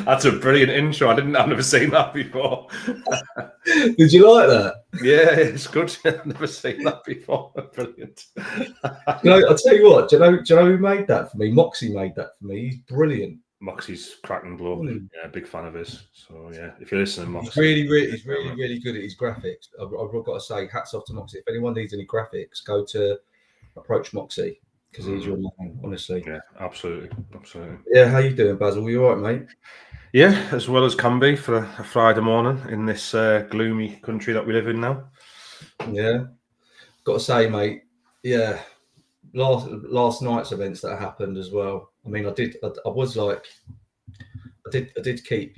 That's a brilliant intro. I've never seen that before. Did you like that? Yeah, it's good. I've never seen that before. Brilliant. I'll tell you what. Do you know who made that for me? Moxie made that for me. He's brilliant. Moxie's cracking bloke. Yeah, big fan of his. So yeah, if you're listening, Moxie, he's really good at his graphics. I've got to say, hats off to Moxie. If anyone needs any graphics, go to Approach Moxie because he's your man. Honestly. Yeah, absolutely. Yeah, how you doing, Basil? You all right, mate? Yeah, as well as can be for a Friday morning in this gloomy country that we live in now. Yeah, got to say, mate. Yeah, last night's events that happened as well. I mean, I did keep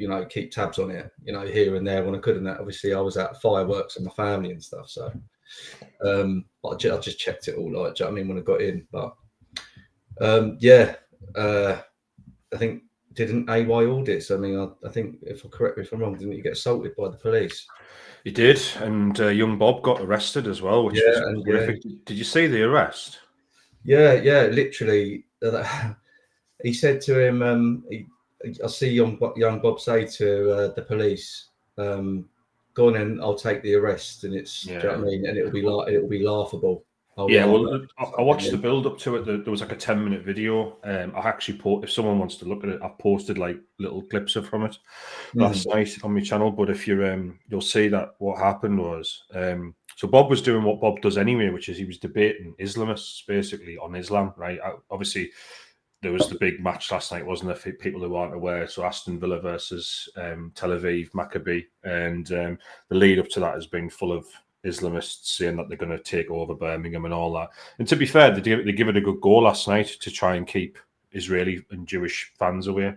tabs on it, here and there when I could. And that obviously I was at fireworks and my family and stuff. So, I just checked it all. Like, do you know what I mean, when I got in, but I think didn't AY audits. I mean, I think if I'm wrong, didn't you get assaulted by the police? He did, and young Bob got arrested as well, which was horrific. Yeah. Did you see the arrest? Yeah, literally. He said to him, I see young Bob say to the police, "Go on and I'll take the arrest," and it's, do you know what I mean? And it'll be laughable. Yeah, well, I watched the build up to it. There was like a 10-minute video. I actually if someone wants to look at it, I've posted like little clips from it last night on my channel. But if you'll see that what happened was, so Bob was doing what Bob does anyway, which is he was debating Islamists basically on Islam, right? Obviously, there was the big match last night, wasn't there? For people who aren't aware, so Aston Villa versus Tel Aviv Maccabi, and the lead up to that has been full of Islamists saying that they're going to take over Birmingham and all that. And to be fair, they give it a good go last night to try and keep Israeli and Jewish fans away.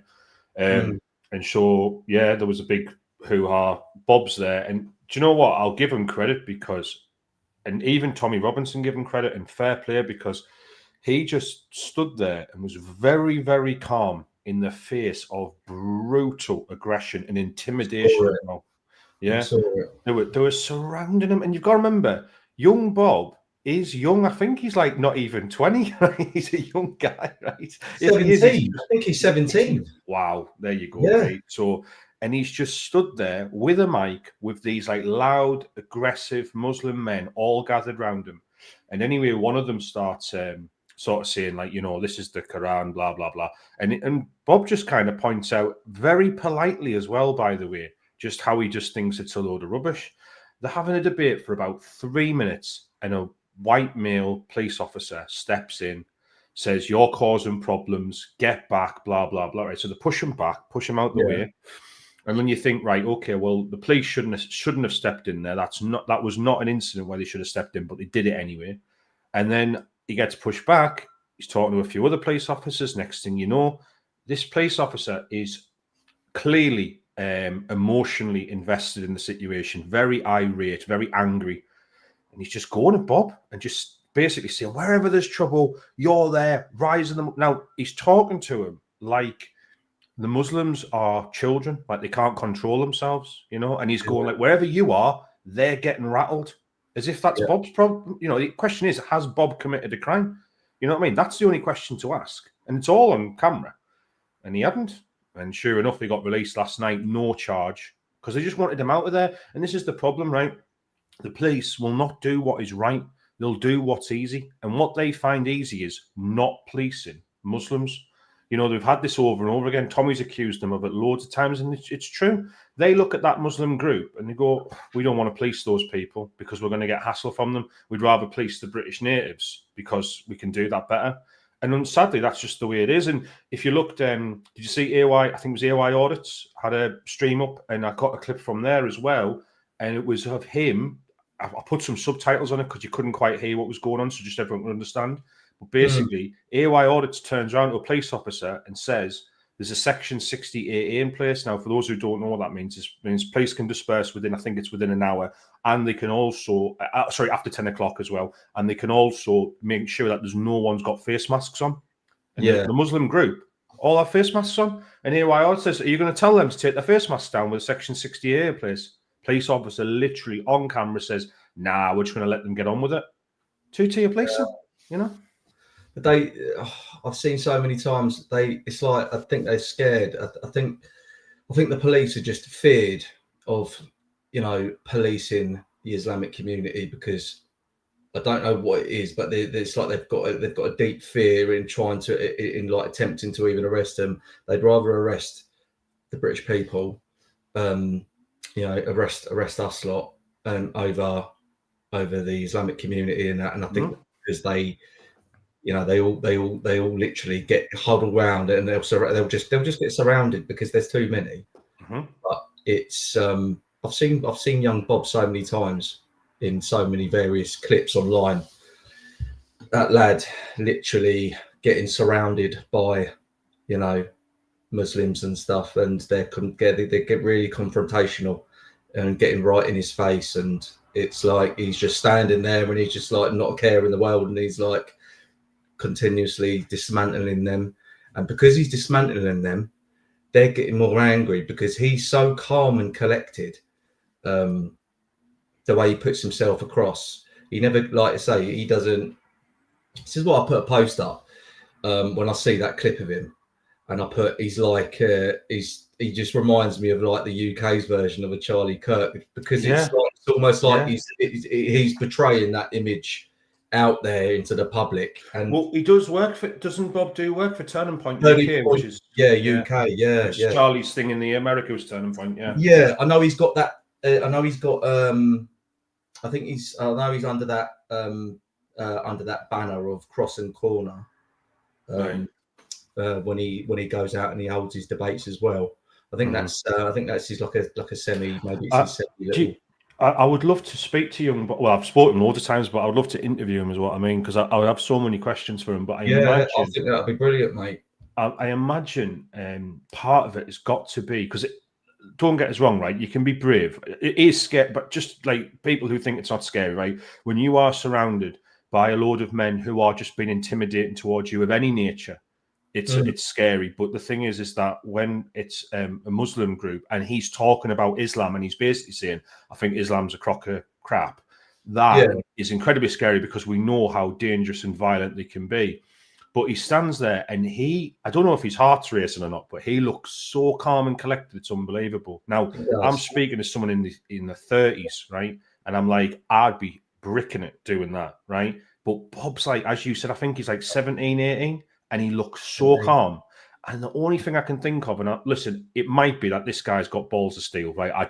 And so, yeah, there was a big hoo-ha. Bob's there. And do you know what? I'll give him credit because, and even Tommy Robinson give him credit and fair play because he just stood there and was very, very calm in the face of brutal aggression and intimidation. Yeah, they were surrounding him, and you've got to remember, young Bob is young. I think he's like not even 20. He's a young guy, right? 17. I think he's 17. Wow, there you go. Yeah. Right? So, and he's just stood there with a mic with these like loud, aggressive Muslim men all gathered around him. And anyway, one of them starts sort of saying like, this is the Quran, blah blah blah, and Bob just kind of points out very politely as well, by the way, just how he just thinks it's a load of rubbish. They're having a debate for about 3 minutes, and a white male police officer steps in, says, "You're causing problems, get back, blah, blah, blah." Right? So they push him back, push him out the way. And then you think, right, okay, well, the police shouldn't have stepped in there. That was not an incident where they should have stepped in, but they did it anyway. And then he gets pushed back. He's talking to a few other police officers. Next thing you know, this police officer is clearly emotionally invested in the situation, very irate, very angry, and he's just going at Bob and just basically saying, wherever there's trouble, you're there, rising them up. Now he's talking to him like the Muslims are children, like they can't control themselves, and he's going like, wherever you are, they're getting rattled, as if that's Bob's problem. The question is, has Bob committed a crime? You know what I mean? That's the only question to ask, and it's all on camera, and he hadn't. And sure enough, he got released last night, no charge, because they just wanted him out of there. And this is the problem, right? The police will not do what is right. They'll do what's easy. And what they find easy is not policing Muslims. They've had this over and over again. Tommy's accused them of it loads of times, and it's true. They look at that Muslim group and they go, we don't want to police those people because we're going to get hassle from them. We'd rather police the British natives because we can do that better. And then, sadly, that's just the way it is. And if you looked, did you see AY? I think it was AY Audits had a stream up, and I got a clip from there as well. And it was of him. I put some subtitles on it because you couldn't quite hear what was going on, so just everyone could understand. But basically, AY Audits turns around to a police officer and says, there's a Section 60AA in place. Now, for those who don't know what that means, it means police can disperse within an hour. And they can also, after 10 o'clock as well. And they can also make sure that there's no one's got face masks on. And the Muslim group all have face masks on. And AY Audits says, are you going to tell them to take their face masks down with a Section 60AA in place? Police officer literally on camera says, nah, we're just going to let them get on with it. Two-tier policing, I've seen so many times. It's like I think they're scared. I think the police are just feared of, policing the Islamic community, because I don't know what it is, but it's like they've got a deep fear in trying to in attempting to even arrest them. They'd rather arrest the British people, arrest us lot, over the Islamic community and that. And I think because they all literally get huddled around, and they'll just get surrounded because there's too many. But it's I've seen young Bob so many times in so many various clips online. That lad literally getting surrounded by, Muslims and stuff, and they get really confrontational and getting right in his face, and it's like he's just standing there and he's just like not a care in the world, and he's like continuously dismantling them. And because he's dismantling them, they're getting more angry because he's so calm and collected. The way he puts himself across, he never, like I say, he doesn't. This is why I put a post up when I see that clip of him, and I put he just reminds me of like the UK's version of a Charlie Kirk, because it's almost like he's portraying that image out there into the public. And well, he does doesn't Bob do work for Turning Point UK, which is UK, Charlie's thing in the America was Turning Point, I know he's got that. I know he's got. I know he's under that banner of Cross and Corner. When he goes out and he holds his debates as well. I think that's his like a semi, maybe it's his semi little. I would love to speak to Young, but I've spoken loads of times, but I would love to interview him, is what I mean, because I have so many questions for him. But I think that'd be brilliant, mate. I imagine part of it has got to be, because don't get us wrong, right? You can be brave. It is scary, but just like people who think it's not scary, right? When you are surrounded by a load of men who are just being intimidating towards you of any nature, it's scary. But the thing is that when it's a Muslim group and he's talking about Islam and he's basically saying, I think Islam's a crock of crap, that is incredibly scary, because we know how dangerous and violent they can be. But he stands there and I don't know if his heart's racing or not, but he looks so calm and collected. It's unbelievable. Now, I'm speaking to someone in the 30s, right? And I'm like, I'd be bricking it doing that, right? But Bob's like, as you said, I think he's like 17, 18, and he looks so calm. And the only thing I can think of, and listen, it might be that this guy's got balls of steel, right? I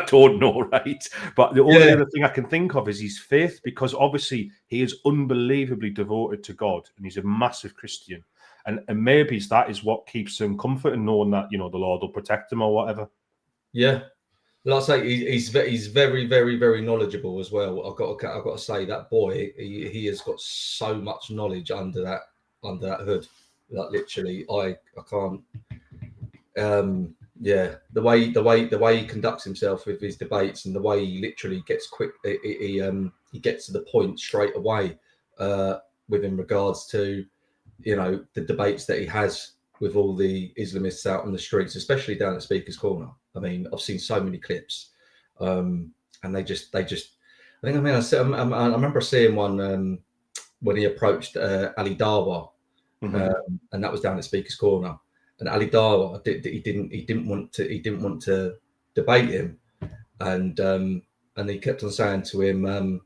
don't know, right? But the only other thing I can think of is his faith, because obviously he is unbelievably devoted to God, and he's a massive Christian. And maybe that is what keeps him comfort and knowing that, the Lord will protect him or whatever. Yeah. Like I say, he's very, very, very knowledgeable as well. I've got to say, that boy, he has got so much knowledge under that hood. Like literally, I can't. The way he conducts himself with his debates, and the way he literally gets quick, he gets to the point straight away. Within regards to, the debates that he has with all the Islamists out on the streets, especially down at Speaker's Corner. I mean, I've seen so many clips, and they just. I remember seeing one when he approached Ali Dawa. And that was down at Speaker's Corner, and Ali Dawa he didn't want to debate him, and he kept on saying to him,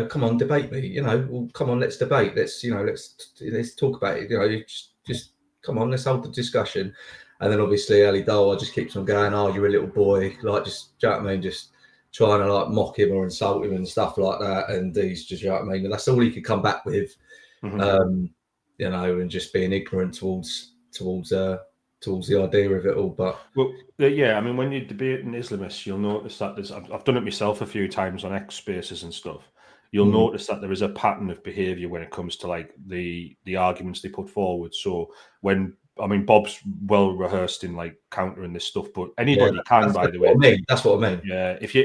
come on, debate me, well, come on, let's debate, let's talk about it, just come on, let's hold the discussion. And then obviously Ali Dawa just keeps on going, oh, you're a little boy, like, just, do you know what I mean, just trying to like mock him or insult him and stuff like that. And he's just, you know what I mean, and that's all he could come back with. And just being ignorant towards the idea of it all. But I mean, when you're debating Islamists, you'll notice that I've done it myself a few times on X Spaces and stuff. You'll notice that there is a pattern of behaviour when it comes to like the arguments they put forward. So Bob's well rehearsed in like countering this stuff, but anybody can. By the way, that's what I mean. Yeah, if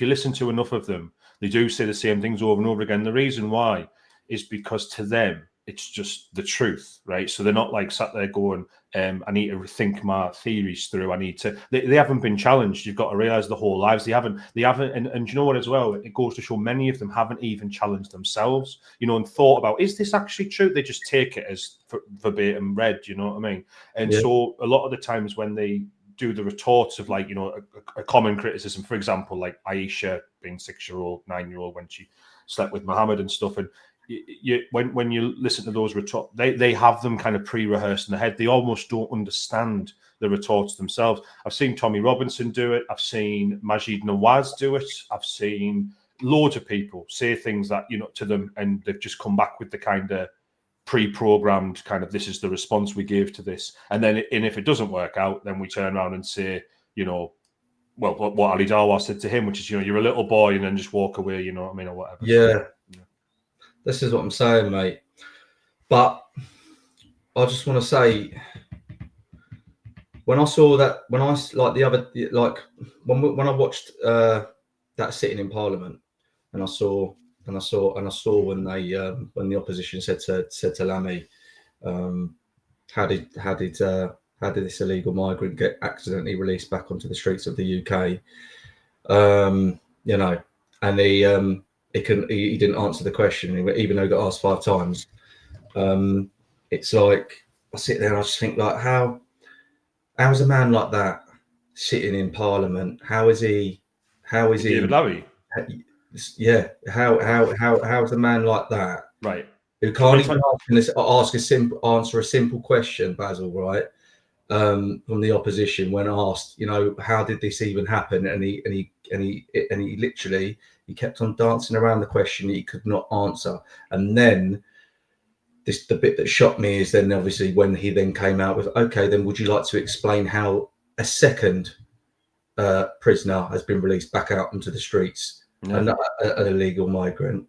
you listen to enough of them, they do say the same things over and over again. The reason why is because to them, it's just the truth, right? So they're not like sat there going, I need to rethink my theories through. I need to. They haven't been challenged. You've got to realize the whole lives they haven't. And you know what as well? It goes to show many of them haven't even challenged themselves, and thought about, is this actually true? They just take it as verbatim read. You know what I mean? And so a lot of the times when they do the retorts of like, a common criticism, for example, like Aisha being 6-year-old, 9-year-old when she slept with Muhammad and stuff, and when you listen to those retorts, they have them kind of pre-rehearsed in the head. They almost don't understand the retorts themselves. I've seen Tommy Robinson do it. I've seen Majid Nawaz do it. I've seen loads of people say things that, to them, and they've just come back with the kind of pre-programmed kind of, this is the response we give to this. And then if it doesn't work out, then we turn around and say, well, what Ali Darwa said to him, which is, you're a little boy, and then just walk away, you know what I mean, or whatever. Yeah. So, this is what I'm saying, mate. But I just want to say, when I saw that, when I watched that sitting in Parliament, and I saw when the opposition said to Lammy, how did this illegal migrant get accidentally released back onto the streets of the UK? And he didn't answer the question, even though he got asked 5 times. It's like, I sit there and I just think, like, how is a man like that sitting in Parliament? How is he? David Lammy. Yeah. How is a man like that? Right. Who can't even answer a simple question, Basil, right? From the opposition when asked, how did this even happen? And he literally, he kept on dancing around the question he could not answer. And then the bit that shocked me is then obviously when he then came out with, okay, then would you like to explain how a second prisoner has been released back out into the streets, an illegal migrant,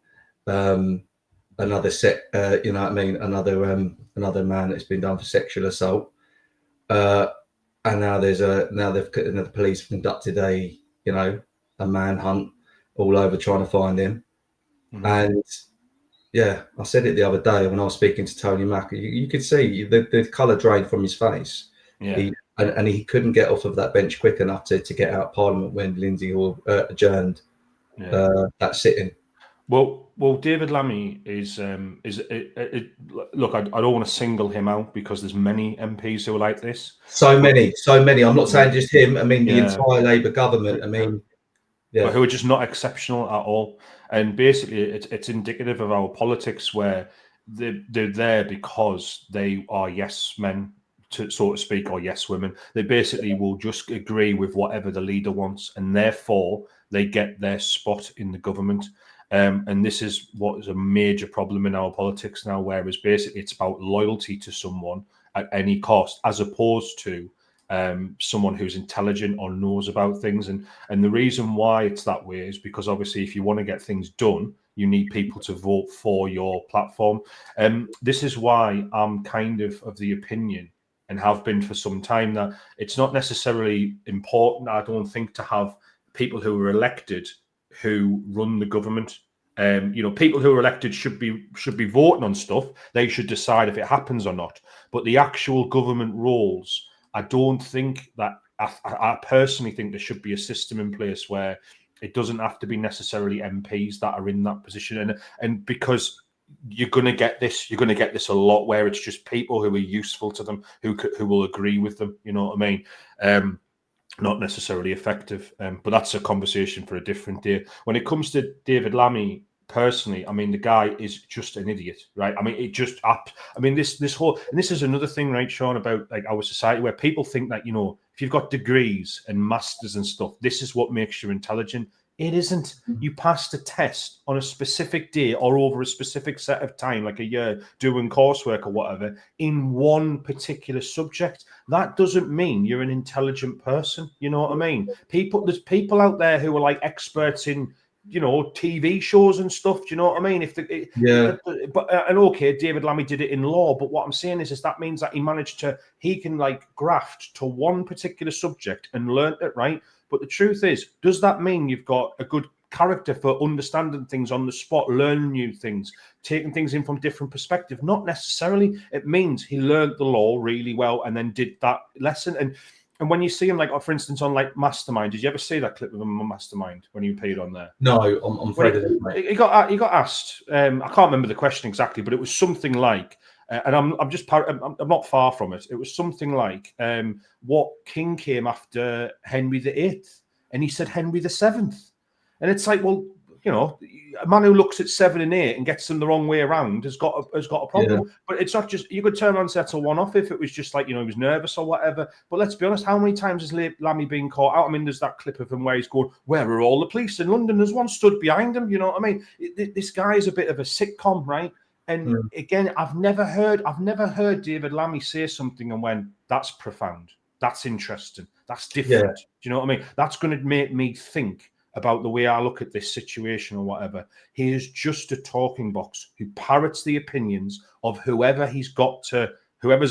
another another man that's been done for sexual assault, and now the police conducted a manhunt all over trying to find him. And I said it the other day when I was speaking to Tony Mack. You could see the colour drained from his face. Yeah. He couldn't get off of that bench quick enough to get out of Parliament when Lindsay Hall adjourned that sitting. Well, David Lammy is look, I don't want to single him out because there's many MPs who are like this. So many. I'm not saying just him. I mean, the entire Labour government. I mean, but who are just not exceptional at all. And basically, it's indicative of our politics where they're there because they are yes men, so to speak, or yes women. They basically will just agree with whatever the leader wants, and therefore they get their spot in the government. And this is what is a major problem in our politics now, whereas basically it's about loyalty to someone at any cost, as opposed to someone who's intelligent or knows about things. And the reason why it's that way is because obviously if you want to get things done, you need people to vote for your platform. This is why I'm kind of the opinion, and have been for some time, that it's not necessarily important, I don't think, to have people who are elected who run the government. People who are elected should be voting on stuff. They should decide if it happens or not. But the actual government roles, I don't think that. I personally think there should be a system in place where it doesn't have to be necessarily MPs that are in that position, and because you're going to get this a lot where it's just people who are useful to them, who will agree with them. You know what I mean? Not necessarily effective, but that's a conversation for a different day. When it comes to David Lammy, personally, I mean, the guy is just an idiot, right? I mean, this whole, and this is another thing, right, Sean, about like our society where people think that, if you've got degrees and masters and stuff, this is what makes you intelligent. It isn't. You passed a test on a specific day or over a specific set of time, like a year, doing coursework or whatever, in one particular subject. That doesn't mean you're an intelligent person. You know what I mean? There's people out there who are like experts in, TV shows and stuff. Do you know what I mean? And okay, David Lammy did it in law, but what I'm saying is that means that he can like graft to one particular subject and learn it, right? But the truth is, does that mean you've got a good character for understanding things on the spot, learning new things, taking things in from different perspective. Not necessarily. It means he learned the law really well and then did that lesson. And when you see him, like, for instance, on like Mastermind, did you ever see that clip of him on Mastermind when he appeared on there? No, I'm afraid of it, mate. He got asked. I can't remember the question exactly, but it was something like, and I'm not far from it. It was something like, what king came after Henry VIII? And he said Henry VII. And it's like, well, you know, a man who looks at 7 and 8 and gets them the wrong way around has got a problem. Yeah. But it's not just, you could turn around and say that's a one-off if it was just like, you know, he was nervous or whatever. But let's be honest, how many times has Lammy been caught out? I mean, there's that clip of him where he's going, where are all the police in London? There's one stood behind him. You know what I mean? This guy is a bit of a sitcom, right? And again, I've never heard David Lammy say something and went, that's profound, that's interesting, that's different. Yeah. Do you know what I mean? That's going to make me think about the way I look at this situation or whatever. He is just a talking box who parrots the opinions of whoever's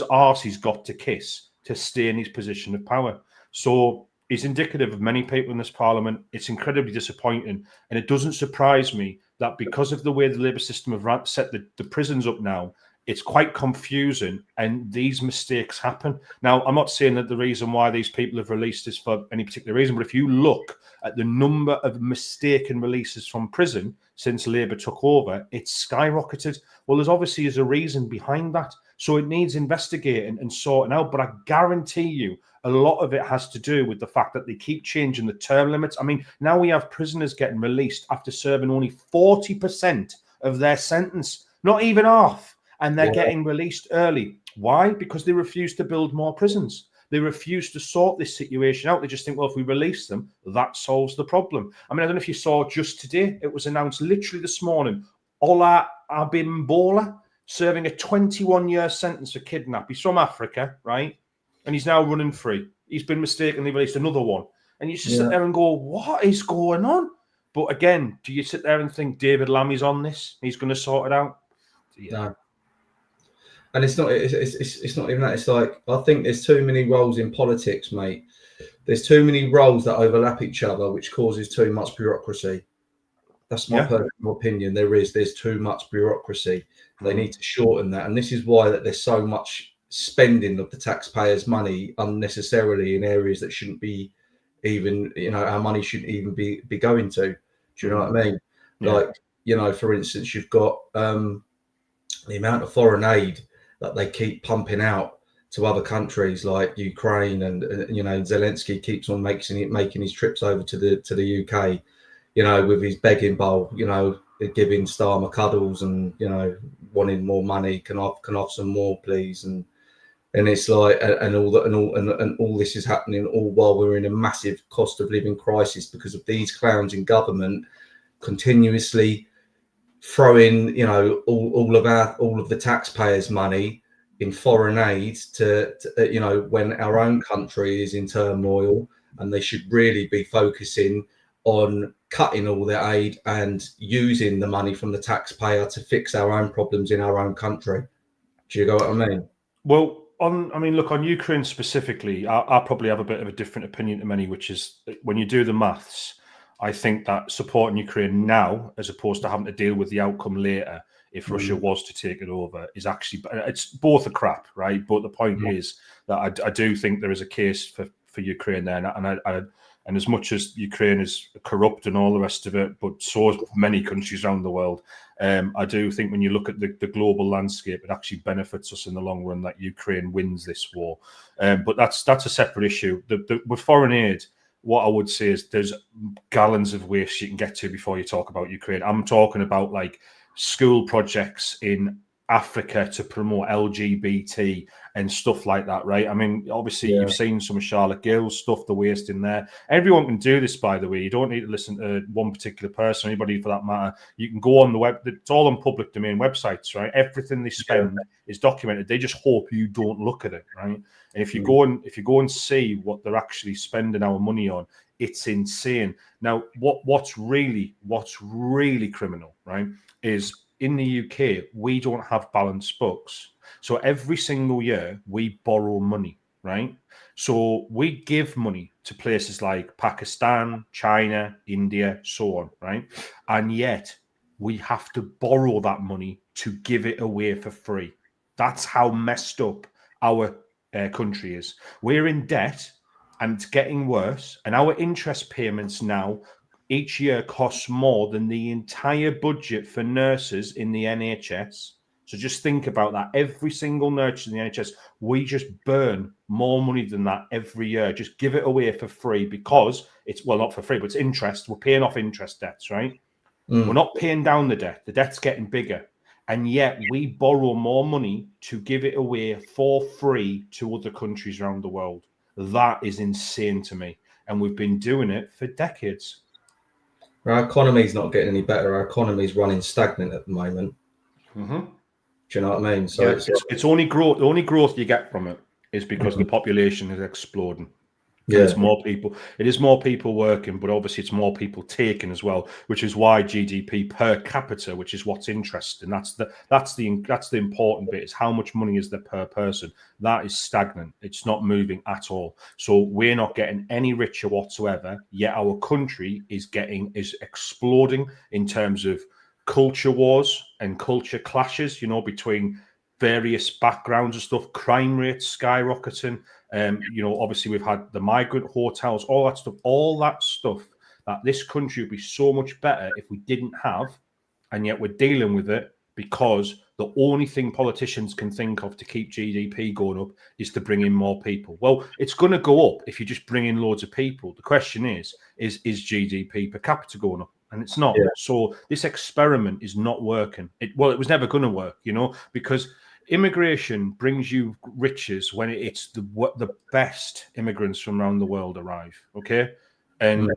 arse he's got to kiss to stay in his position of power. So he's indicative of many people in this parliament. It's incredibly disappointing. And it doesn't surprise me that because of the way the Labour system have set the prisons up now, it's quite confusing and these mistakes happen. Now, I'm not saying that the reason why these people have released is for any particular reason, but if you look at the number of mistaken releases from prison since Labour took over, it's skyrocketed. Well, there's obviously a reason behind that. So it needs investigating and sorting out. But I guarantee you, a lot of it has to do with the fact that they keep changing the term limits. I mean, now we have prisoners getting released after serving only 40% of their sentence, not even half. And they're getting released early. Why? Because they refuse to build more prisons. They refuse to sort this situation out. They just think, well, if we release them, that solves the problem. I mean, I don't know if you saw just today, it was announced literally this morning, Ola Abimbola serving a 21-year sentence for kidnap. He's from Africa, right? And he's now running free. He's been mistakenly released, another one. And you just sit there and go, what is going on? But again, do you sit there and think David Lammy's on this? He's going to sort it out? Yeah. No. And it's not even that. It's like, I think there's too many roles in politics, mate. There's too many roles that overlap each other, which causes too much bureaucracy. That's my personal opinion. There's too much bureaucracy. They need to shorten that. And this is why that there's so much spending of the taxpayers' money unnecessarily in areas that shouldn't be even, you know, our money shouldn't even be going to. Do you know what I mean? Yeah. Like, you know, for instance, you've got the amount of foreign aid that they keep pumping out to other countries like Ukraine, and you know, Zelensky keeps on making his trips over to the UK, you know, with his begging bowl, you know, giving Starmer cuddles and, you know, wanting more money, can off some more, please, and it's like, and all this is happening all while we're in a massive cost of living crisis because of these clowns in government continuously throwing, you know, all of the taxpayers' money in foreign aid to you know, when our own country is in turmoil, and they should really be focusing on cutting all their aid and using the money from the taxpayer to fix our own problems in our own country. Do you get what I mean? Well, look, on Ukraine specifically, I probably have a bit of a different opinion to many, which is when you do the maths, I think that supporting Ukraine now, as opposed to having to deal with the outcome later, if Russia was to take it over, is actually, it's both a crap, right? But the point is that I do think there is a case for Ukraine there, and as much as Ukraine is corrupt and all the rest of it, but so is many countries around the world, I do think when you look at the global landscape, it actually benefits us in the long run that Ukraine wins this war. But that's a separate issue. With foreign aid, what I would say is there's gallons of waste you can get to before you talk about Ukraine. I'm talking about like school projects in Africa to promote LGBT and stuff like that, right? I mean, obviously you've seen some of Charlotte Gill's stuff, the waste in there. Everyone can do this, by the way. You don't need to listen to one particular person, anybody for that matter. You can go on the web. It's all on public domain websites, right? Everything they spend is documented. They just hope you don't look at it, right? And if you go and see what they're actually spending our money on, it's insane. Now, what's really criminal, right, is in the UK, we don't have balanced books. So every single year we borrow money, right? So we give money to places like Pakistan, China, India, so on, right? And yet we have to borrow that money to give it away for free. That's how messed up our country is. We're in debt and it's getting worse. And our interest payments now each year costs more than the entire budget for nurses in the NHS. So just think about that. Every single nurse in the NHS, we just burn more money than that every year. Just give it away for free because it's, well, not for free, but it's interest. We're paying off interest debts, right? We're not paying down the debt. The debt's getting bigger. And yet we borrow more money to give it away for free to other countries around the world. That is insane to me. And we've been doing it for decades. Our economy's not getting any better. Our economy's running stagnant at the moment. Mm-hmm. Do you know what I mean? So yeah, it's only growth. The only growth you get from it is because the population is exploding. Yeah, it's more people. It is more people working, but obviously it's more people taking as well, which is why GDP per capita, which is what's interesting. That's the important bit, is how much money is there per person. That is stagnant. It's not moving at all. So we're not getting any richer whatsoever. Yet our country is exploding in terms of culture wars and culture clashes, you know, between various backgrounds and stuff. Crime rates skyrocketing. You know, obviously we've had the migrant hotels, all that stuff that this country would be so much better if we didn't have, and yet we're dealing with it because the only thing politicians can think of to keep GDP going up is to bring in more people. Well, it's going to go up if you just bring in loads of people. The question is GDP per capita going up? And it's not. Yeah. So this experiment is not working. It was never going to work, you know, because immigration brings you riches when it's the best immigrants from around the world arrive. Okay. And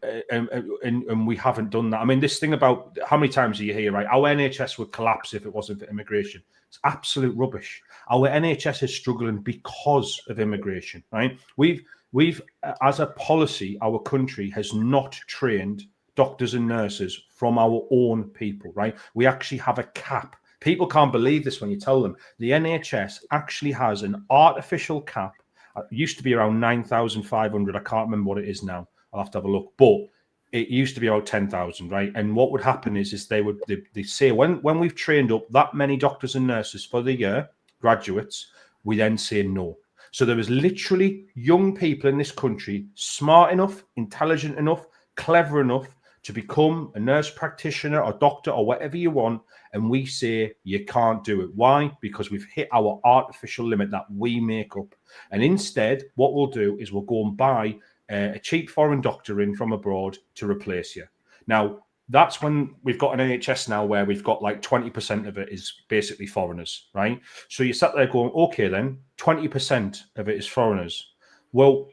we haven't done that. I mean, this thing about how many times do you hear, right? Our NHS would collapse if it wasn't for immigration. It's absolute rubbish. Our NHS is struggling because of immigration, right? We've as a policy, our country has not trained doctors and nurses from our own people, right? We actually have a cap. People can't believe this when you tell them. The NHS actually has an artificial cap. It used to be around 9,500. I can't remember what it is now. I'll have to have a look. But it used to be about 10,000, right? And what would happen is they say when we've trained up that many doctors and nurses for the year, graduates, we then say no. So there is literally young people in this country, smart enough, intelligent enough, clever enough to become a nurse practitioner or doctor or whatever you want, and we say you can't do it. Why? Because we've hit our artificial limit that we make up. And instead, what we'll do is we'll go and buy a cheap foreign doctor in from abroad to replace you. Now, that's when we've got an NHS now where we've got like 20% of it is basically foreigners, right? So you sat there going, okay, then 20% of it is foreigners. Well,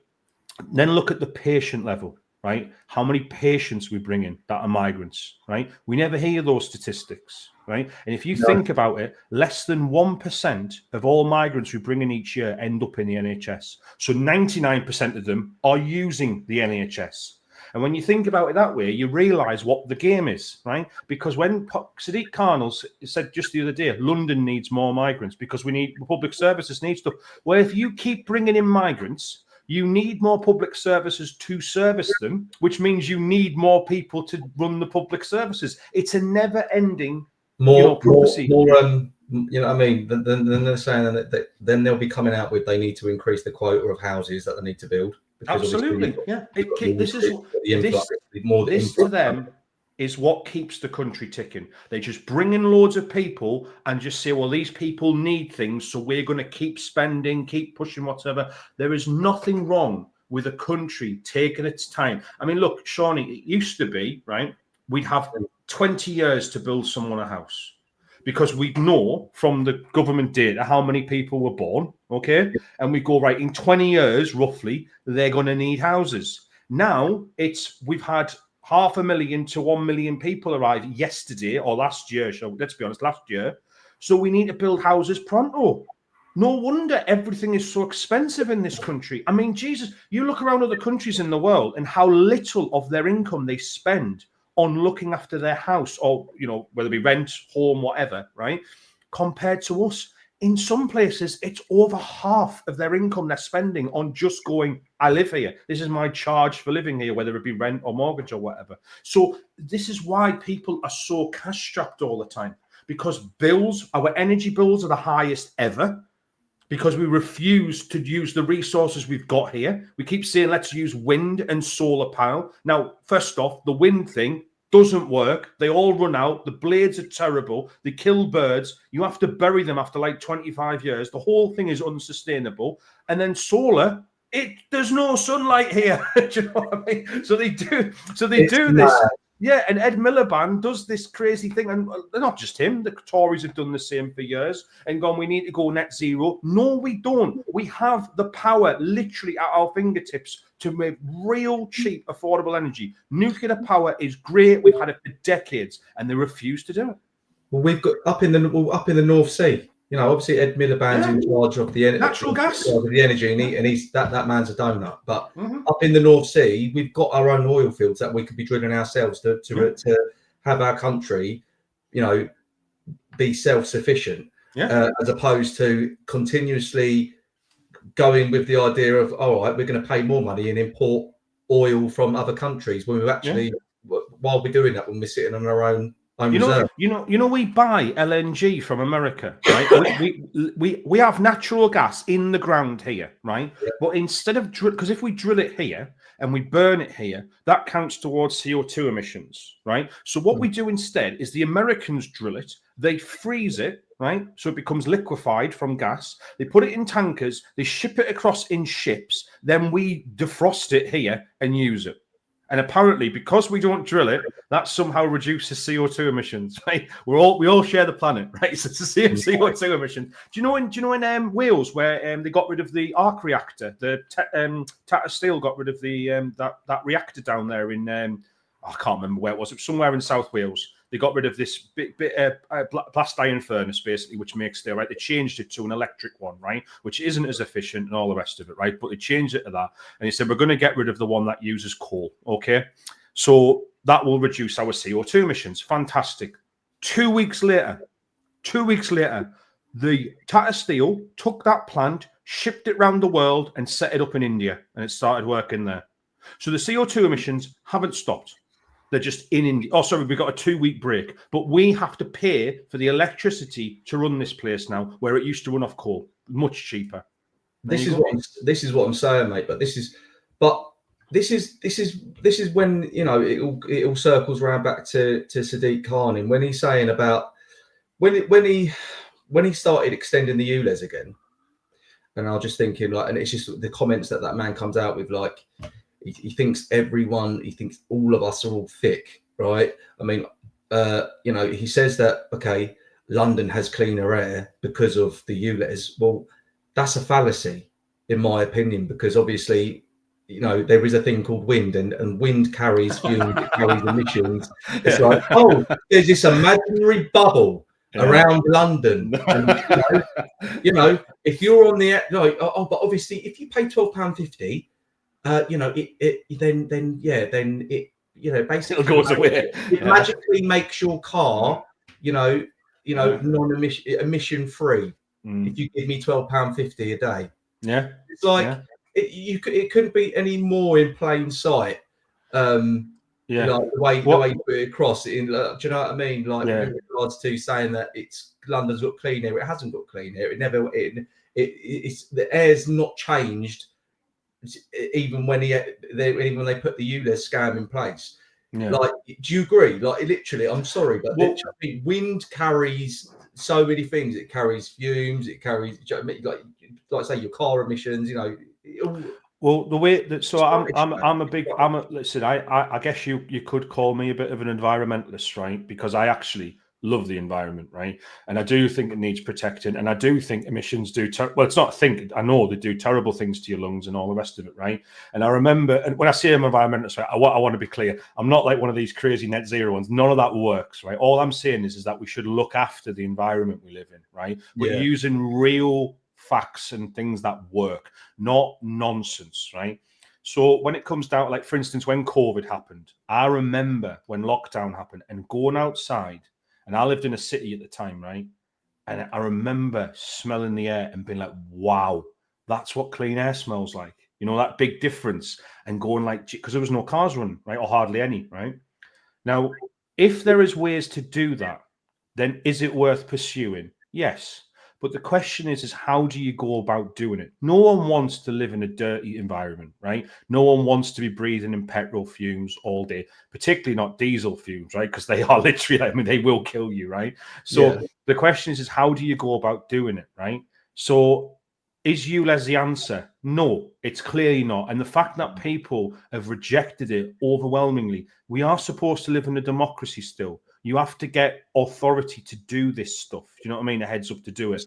then look at the patient level. Right? How many patients we bring in that are migrants, right? We never hear those statistics, right? And if you think about it, less than 1% of all migrants we bring in each year end up in the NHS. So 99% of them are using the NHS. And when you think about it that way, you realise what the game is, right? Because when Sadiq Khan said just the other day, London needs more migrants because public services need stuff. Well, if you keep bringing in migrants, you need more public services to service them, which means you need more people to run the public services. It's a never-ending prophecy. You know what I mean? Then they're saying that then they'll be coming out with they need to increase the quota of houses that they need to build. Absolutely, yeah. This to them is what keeps the country ticking. They just bring in loads of people and just say, well, these people need things, so we're going to keep spending, keep pushing, whatever. There is nothing wrong with a country taking its time. I mean, look, Shawnee, it used to be, right, we'd have 20 years to build someone a house because we'd know from the government data how many people were born, okay? And we go, right, in 20 years, roughly, they're going to need houses. Now, we've had 500,000 to 1 million people arrive yesterday or last year. So let's be honest, last year. So we need to build houses pronto. No wonder everything is so expensive in this country. I mean, Jesus, you look around other countries in the world and how little of their income they spend on looking after their house or, you know, whether it be rent, home, whatever, right? Compared to us, In some places, it's over half of their income they're spending on just going, I live here. This is my charge for living here, whether it be rent or mortgage or whatever. So this is why people are so cash strapped all the time, because bills, our energy bills are the highest ever, because we refuse to use the resources we've got here. We keep saying, let's use wind and solar power. Now, first off, the wind thing doesn't work. They all run out. The blades are terrible. They kill birds. You have to bury them after like 25 years. The whole thing is unsustainable. And then solar, there's no sunlight here. Do you know what I mean? So they do this. Yeah, and Ed Miliband does this crazy thing, and not just him. The Tories have done the same for years and gone, we need to go net zero. No, we don't. We have the power literally at our fingertips to make real, cheap, affordable energy. Nuclear power is great. We've had it for decades, and they refuse to do it. Well, we've got up in the North Sea. You know, obviously Ed Miliband's in charge of the natural gas, the energy, and he's that man's a donut. But up in the North Sea, we've got our own oil fields that we could be drilling ourselves to have our country, you know, be self-sufficient, as opposed to continuously going with the idea of, all right, we're going to pay more money and import oil from other countries when we've actually, while we're doing that, when we're sitting on our own. We buy LNG from America, right? we have natural gas in the ground here, right? Yeah. But instead of because if we drill it here and we burn it here, that counts towards CO2 emissions, right? So what we do instead is the Americans drill it, they freeze it, right? So it becomes liquefied from gas. They put it in tankers, they ship it across in ships, then we defrost it here and use it. And apparently, because we don't drill it, that somehow reduces CO2 emissions. Right? We all share the planet, right? So it's the same CO2 emissions. Do you know in Wales where they got rid of the arc reactor? The Tata Steel got rid of the that reactor down there in I can't remember where it was. It was somewhere in South Wales. They got rid of this bit blast iron furnace, basically, which makes steel, right? They changed it to an electric one, right? Which isn't as efficient and all the rest of it, right? But they changed it to that. And they said, we're going to get rid of the one that uses coal, okay? So that will reduce our CO2 emissions. Fantastic. 2 weeks later, the Tata Steel took that plant, shipped it around the world and set it up in India, and it started working there. So the CO2 emissions haven't stopped. They're just in India. Oh, sorry, we've got a 2 week break, but we have to pay for the electricity to run this place now, where it used to run off coal, much cheaper. This is what I'm saying, mate. But this is when, you know, it all circles around back to Sadiq Khan, and when he's saying about when he started extending the ULEZ again, and I was just thinking, like, and it's just the comments that man comes out with, like. He thinks all of us are all thick, right? I mean, you know, he says that, okay, London has cleaner air because of the ULEZ. Well, that's a fallacy, in my opinion, because obviously, you know, there is a thing called wind, and wind carries fumes, it carries emissions. It's like, oh, there's this imaginary bubble around London. And, you know, if you're on the, like, but obviously, if you pay £12.50, you know, then it, you know, basically it goes away. It magically makes your car, you know, emission free. If you give me £12.50 a day, it's like it couldn't be any more in plain sight. Like the way you put it across. Do you know what I mean? Like in regards to saying that London's got clean air, it hasn't got clean air. It's the air's not changed. Even when they put the ULEZ scam in place, like, do you agree? Like, literally, I'm sorry, but literally, wind carries so many things. It carries fumes. It carries, you know what I mean? Like say your car emissions. You know. Well, the way that listen. I guess you could call me a bit of an environmentalist, right? Because I actually love the environment, right? And I do think it needs protecting, and I do think emissions do it's not I know they do terrible things to your lungs and all the rest of it, right? And I remember, and when I say I'm environmentalist, right, I want to be clear, I'm not like one of these crazy net zero ones. None of that works, right? All I'm saying is that we should look after the environment we live in, right? But using real facts and things that work, not nonsense, right? So when it comes down, like, for instance, when COVID happened, I remember when lockdown happened and going outside. And I lived in a city at the time, right? And I remember smelling the air and being like, wow, that's what clean air smells like. You know, that big difference, and going like, because there was no cars running, right? Or hardly any, right? Now, if there is ways to do that, then is it worth pursuing? Yes. But the question is how do you go about doing it? No one wants to live in a dirty environment, right? No one wants to be breathing in petrol fumes all day, particularly not diesel fumes, right? Because they are literally, I mean, they will kill you, right? So the question is how do you go about doing it, right? So is ULEZ the answer? No, it's clearly not. And the fact that people have rejected it overwhelmingly, we are supposed to live in a democracy still. You have to get authority to do this stuff. Do you know what I mean? A heads up to do it.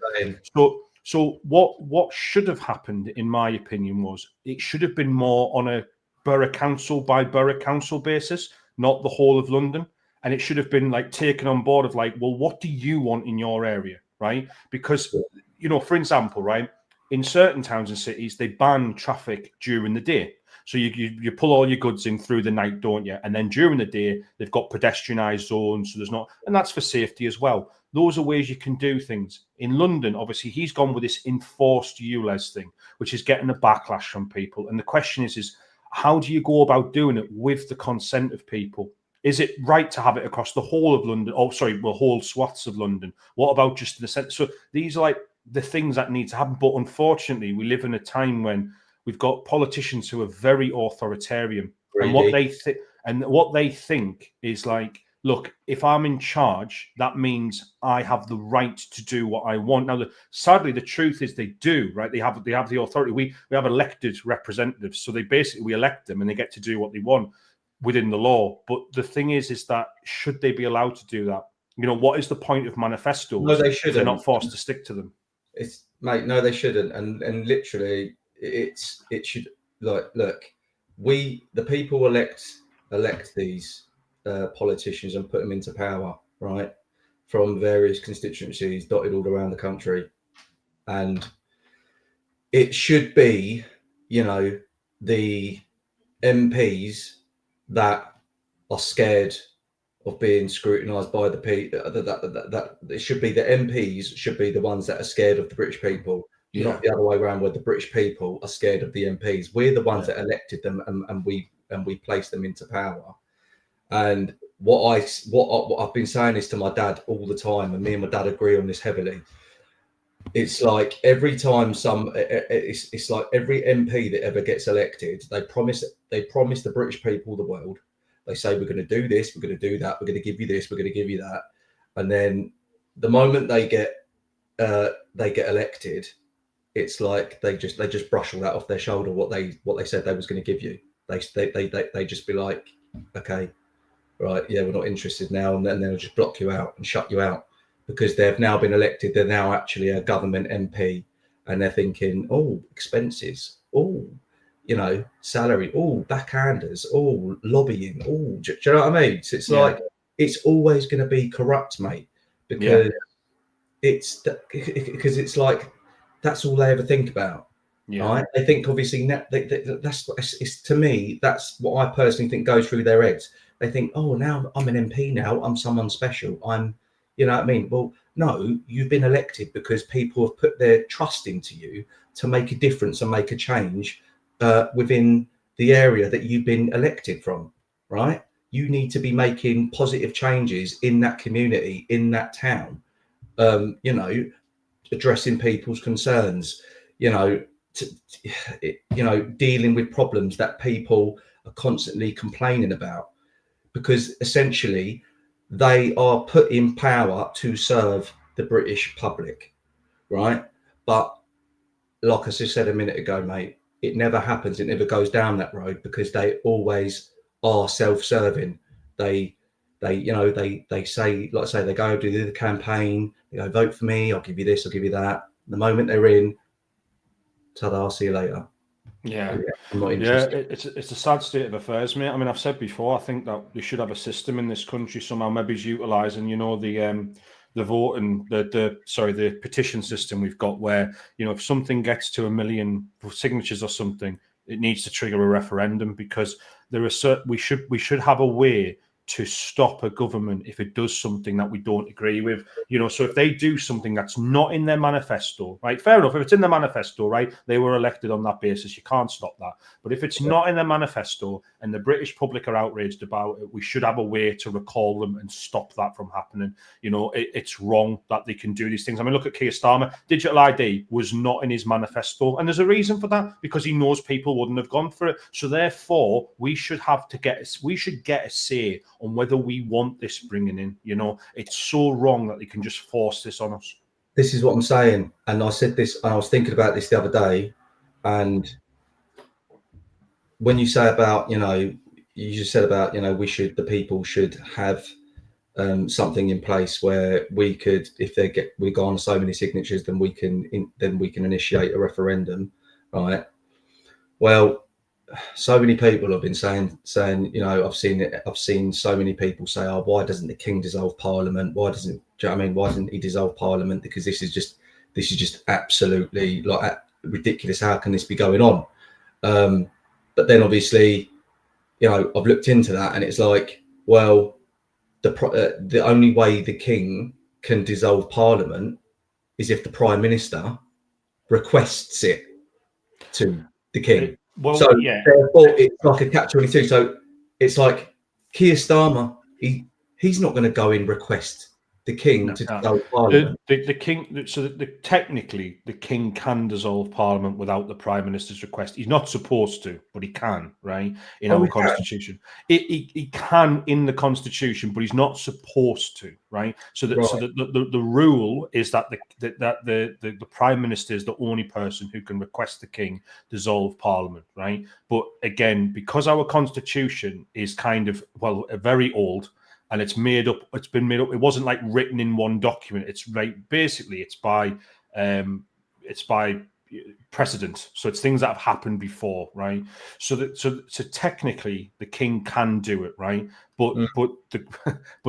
So what should have happened, in my opinion, was it should have been more on a borough council by borough council basis, not the whole of London. And it should have been like taken on board of like, well, what do you want in your area, right? Because, you know, for example, right, in certain towns and cities, they ban traffic during the day. So you pull all your goods in through the night, don't you? And then during the day, they've got pedestrianised zones. So there's not, and that's for safety as well. Those are ways you can do things. In London, obviously, he's gone with this enforced ULEZ thing, which is getting a backlash from people. And the question is how do you go about doing it with the consent of people? Is it right to have it across the whole of London? Oh, sorry, well, whole swaths of London. What about just in the centre? So these are like the things that need to happen. But unfortunately, we live in a time when we've got politicians who are very authoritarian, and what they think is like, look, if I'm in charge, that means I have the right to do what I want. Now, sadly, the truth is they do, right? They have the authority. We have elected representatives, so we elect them and they get to do what they want within the law. But the thing is that should they be allowed to do that? You know, what is the point of manifestos? No, they shouldn't. They're not forced to stick to them. No, they shouldn't. And literally, it should, like, look, the people elect these politicians and put them into power, right, from various constituencies dotted all around the country, and it should be, you know, the MPs that are scared of being scrutinised by the people. That it should be the MPs should be the ones that are scared of the British people, not the other way around, where the British people are scared of the MPs. We're the ones that elected them, and we placed them into power. And what I've been saying is to my dad all the time, and me and my dad agree on this heavily. It's like every time it's like every MP that ever gets elected, they promise the British people the world. They say, we're going to do this, we're going to do that, we're going to give you this, we're going to give you that. And then the moment they get elected, it's like they just brush all that off their shoulder, what they said they was going to give you. They just be like, okay, right, yeah, we're not interested now. And then they'll just block you out and shut you out because they've now been elected. They're now actually a government MP, and they're thinking, oh, expenses, oh, you know, salary, oh, backhanders, oh, lobbying, oh, do you know what I mean? So it's like, it's always going to be corrupt, mate, because it's like, that's all they ever think about. Right? They think, obviously, it's to me, that's what I personally think goes through their heads. They think, oh, now I'm an MP now, I'm someone special. I'm, you know what I mean? Well, no, you've been elected because people have put their trust into you to make a difference and make a change within the area that you've been elected from, right? You need to be making positive changes in that community, in that town, you know, addressing people's concerns, you know, dealing with problems that people are constantly complaining about, because essentially they are put in power to serve the British public, right? But like I just said a minute ago, mate, it never happens. It never goes down that road because they always are self-serving. They say, like I say, they go do the campaign, they go, vote for me, I'll give you this, I'll give you that. The moment they're in, ta-da, I'll see you later. Yeah, I'm not interested. It's a sad state of affairs, mate. I mean, I've said before, I think that we should have a system in this country somehow, maybe utilising, you know, the vote and the petition system we've got, where, you know, if something gets to 1 million signatures or something, it needs to trigger a referendum, because we should have a way to stop a government if it does something that we don't agree with. So if they do something that's not in their manifesto, right? Fair enough. If it's in their manifesto, right, they were elected on that basis. You can't stop that. But if it's not in their manifesto and the British public are outraged about it, we should have a way to recall them and stop that from happening. It's wrong that they can do these things. I mean, look at Keir Starmer. Digital ID was not in his manifesto, and there's a reason for that, because he knows people wouldn't have gone for it. So therefore, we should get a say on whether we want this bringing in. It's so wrong that they can just force this on us. This is what I'm saying, and I said this, and I was thinking about this the other day, and when you say about, you just said about, the people should have something in place where we could, if we go on so many signatures, then we can initiate a referendum, right? Well, so many people have been saying, I've seen so many people say, oh, why doesn't the king dissolve parliament? Why doesn't he dissolve parliament? Because this is just absolutely like ridiculous. How can this be going on? But then obviously, I've looked into that, and it's like, well, the only way the king can dissolve parliament is if the prime minister requests it to the king. Well, so therefore, it's like a catch-22. So it's like Keir Starmer, he's not going to go and request the king to dissolve parliament. The king. So technically, the king can dissolve parliament without the prime minister's request. He's not supposed to, but he can, right? In our constitution, he can in the constitution, but he's not supposed to, right? So the rule is that the prime minister is the only person who can request the king dissolve parliament, right? But again, because our constitution is kind of very old. And it's been made up. It wasn't like written in one document. It's basically it's by precedent. So it's things that have happened before, right? So technically the king can do it, right? But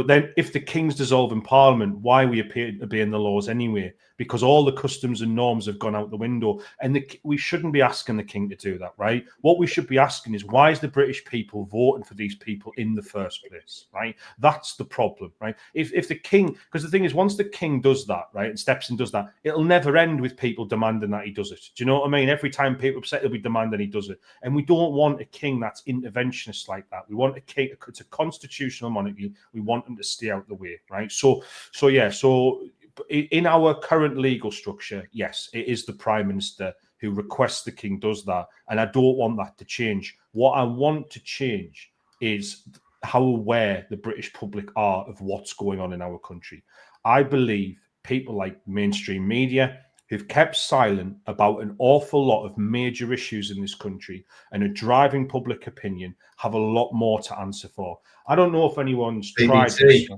then if the king's dissolving parliament, why we appear to be in the laws anyway? Because all the customs and norms have gone out the window, and we shouldn't be asking the king to do that, right? What we should be asking is, why is the British people voting for these people in the first place, right? That's the problem, right? If the king, because the thing is, once the king does that, right, and steps and does that, it'll never end with people demanding that he does it. Do you know what I mean? Every time people are upset, he'll be demanding he does it, and we don't want a king that's interventionist like that. We want a king. It's a constitutional monarchy. We want him to stay out the way, right? So in our current legal structure, yes, it is the prime minister who requests the king does that, and I don't want that to change. What I want to change is how aware the British public are of what's going on in our country. I believe people like mainstream media who've kept silent about an awful lot of major issues in this country and are driving public opinion have a lot more to answer for. I don't know if anyone's tried this.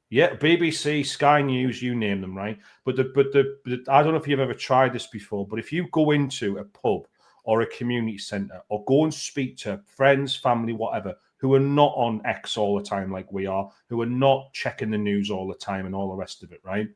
Yeah, BBC, Sky News, you name them, right? But I don't know if you've ever tried this before, but if you go into a pub or a community centre or go and speak to friends, family, whatever, who are not on X all the time like we are, who are not checking the news all the time and all the rest of it, right?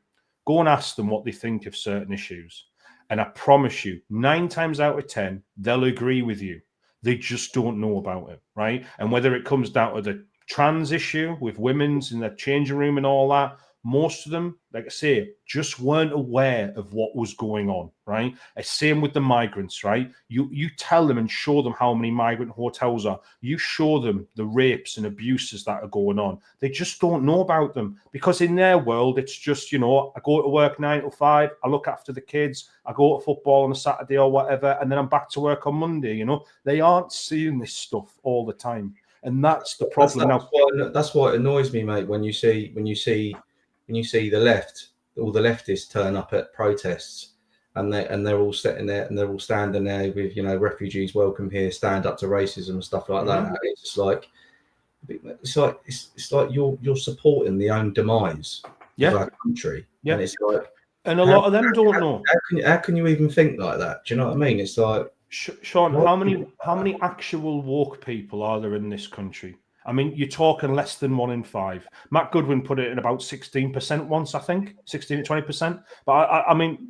Go and ask them what they think of certain issues. And I promise you, 9 times out of 10, they'll agree with you. They just don't know about it, right? And whether it comes down to the trans issue with women's in the changing room and all that, most of them, like I say, just weren't aware of what was going on, right? Same with the migrants, right? You tell them and show them how many migrant hotels are. You show them the rapes and abuses that are going on. They just don't know about them because in their world, it's just, I go to work 9 to 5, I look after the kids, I go to football on a Saturday or whatever, and then I'm back to work on Monday, They aren't seeing this stuff all the time. And that's the problem. That's what annoys me, mate, when you see the left, all the leftists turn up at protests and they're all sitting there and they're all standing there with, refugees welcome here, stand up to racism and stuff like that. It's like you're supporting the own demise of our country. Yeah. And it's like, and a lot of them don't know. How can you even think like that? Do you know what I mean? It's like, Sean, how many actual woke people are there in this country? I mean, you're talking less than 1 in 5. Matt Goodwin put it in about 16% once, I think, 16 to 20%. But I mean,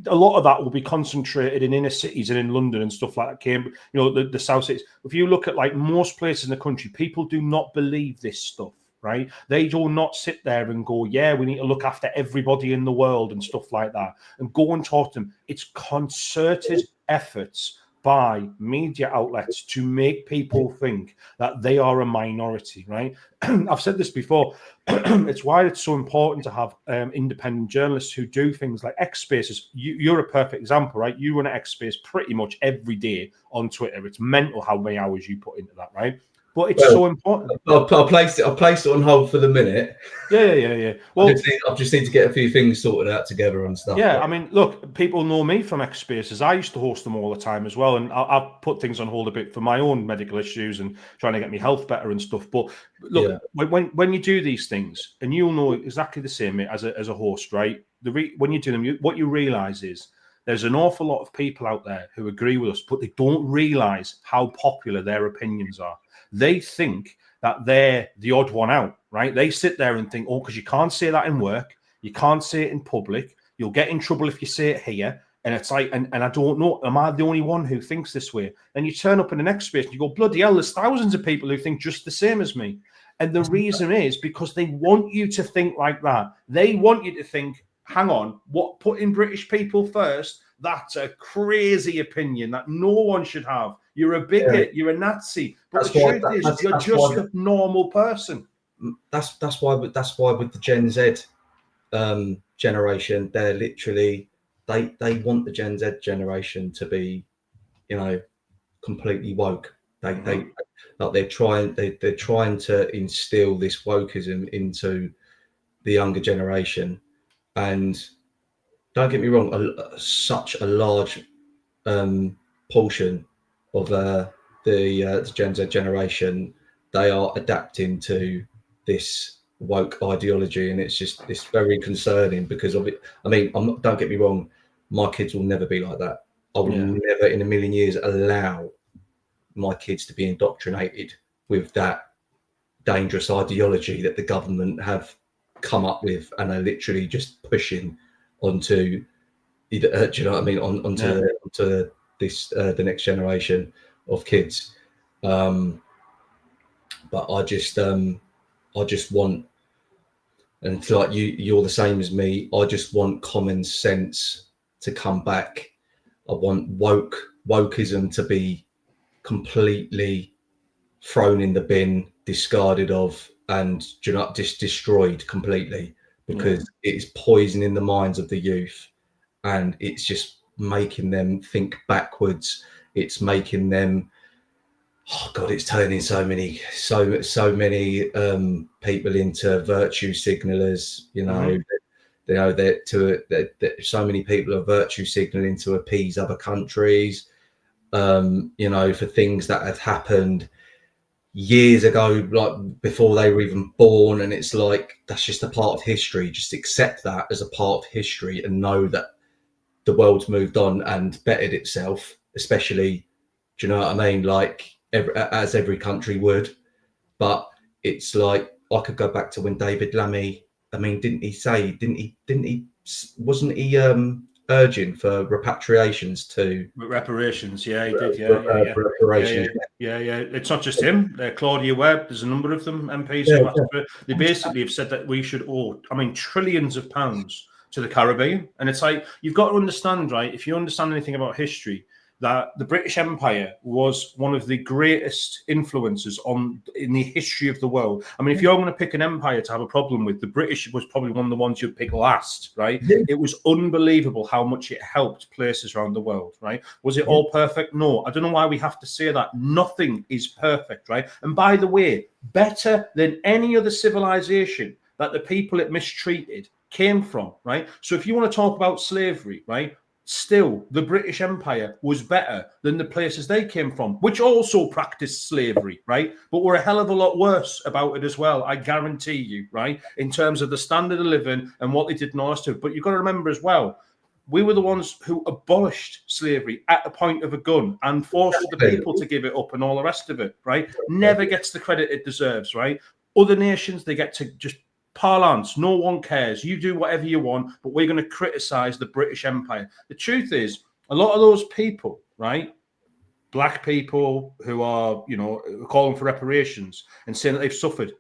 a lot of that will be concentrated in inner cities and in London and stuff like that. Cambridge, the South Cities. If you look at like most places in the country, people do not believe this stuff, right? They do not sit there and go, yeah, we need to look after everybody in the world and stuff like that, and go and talk to them. It's concerted efforts by media outlets to make people think that they are a minority, right? I've said this before. It's why it's so important to have independent journalists who do things like X Spaces. You're a perfect example, right? You run an X Space pretty much every day on Twitter. It's mental how many hours you put into that, right? But it's so important. I'll place it on hold for the minute. Yeah. Well, I just need to get a few things sorted out together and stuff. Yeah, I mean, look, people know me from X Spaces. I used to host them all the time as well, and I've put things on hold a bit for my own medical issues and trying to get my health better and stuff. But look, when you do these things, and you'll know exactly the same as a host, right? When you do them, what you realise is there's an awful lot of people out there who agree with us, but they don't realise how popular their opinions are. They think that they're the odd one out, right? They sit there and think, oh, because you can't say that in work, you can't say it in public, you'll get in trouble if you say it here. And it's like, and I don't know, am I the only one who thinks this way? Then you turn up in the next space and you go, bloody hell, there's thousands of people who think just the same as me. And the reason is because they want you to think like that. They want you to think, hang on, what, putting British people first? That's a crazy opinion that no one should have. You're a bigot, you're a Nazi. But the truth is, you're just a normal person. That's why with the Gen Z generation, they're literally they want the Gen Z generation to be, completely woke. They're trying to instill this wokeism into the younger generation. And don't get me wrong, such a large portion of the Gen Z generation, they are adapting to this woke ideology, and it's very concerning because of it. I mean, don't get me wrong, my kids will never be like that. I will never in a million years allow my kids to be indoctrinated with that dangerous ideology that the government have come up with and are literally just pushing onto either, do you know what I mean, onto this the next generation of kids. But I just want, and like you're the same as me, I just want common sense to come back. I want wokeism to be completely thrown in the bin, discarded of, and just destroyed completely, because it's poisoning the minds of the youth, and it's just making them think backwards. It's making them, oh God, it's turning so many people into virtue signalers. That so many people are virtue signaling to appease other countries, for things that have happened years ago, like before they were even born. And it's like, that's just a part of history. Just accept that as a part of history and know that the world's moved on and bettered itself, especially, do you know what I mean? Like as every country would. But it's like, I could go back to when David Lammy, I mean, wasn't he urging for repatriations to reparations? Yeah, he did. Reparations. Yeah. It's not just him. Claudia Webb. There's a number of them MPs. They basically have said that we should owe, trillions of pounds to the Caribbean. And it's like, you've got to understand, right? If you understand anything about history, that the British Empire was one of the greatest influences in the history of the world. I mean, if you're going to pick an empire to have a problem with, the British was probably one of the ones you'd pick last, right? Yeah. It was unbelievable how much it helped places around the world, right? Was it all perfect? No. I don't know why we have to say that. Nothing is perfect, right? And by the way, better than any other civilization that the people it mistreated came from, right? So if you want to talk about slavery, right? Still, the British Empire was better than the places they came from, which also practiced slavery, right? But were a hell of a lot worse about it as well, I guarantee you, right? In terms of the standard of living and what they did not to. But you've got to remember as well, we were the ones who abolished slavery at the point of a gun and forced the people to give it up and all the rest of it, right? Never gets the credit it deserves, right? Other nations, they get to just parlance, no one cares, you do whatever you want, but we're going to criticize the British Empire. The truth is, a lot of those people, right, black people who are calling for reparations and saying that they've suffered,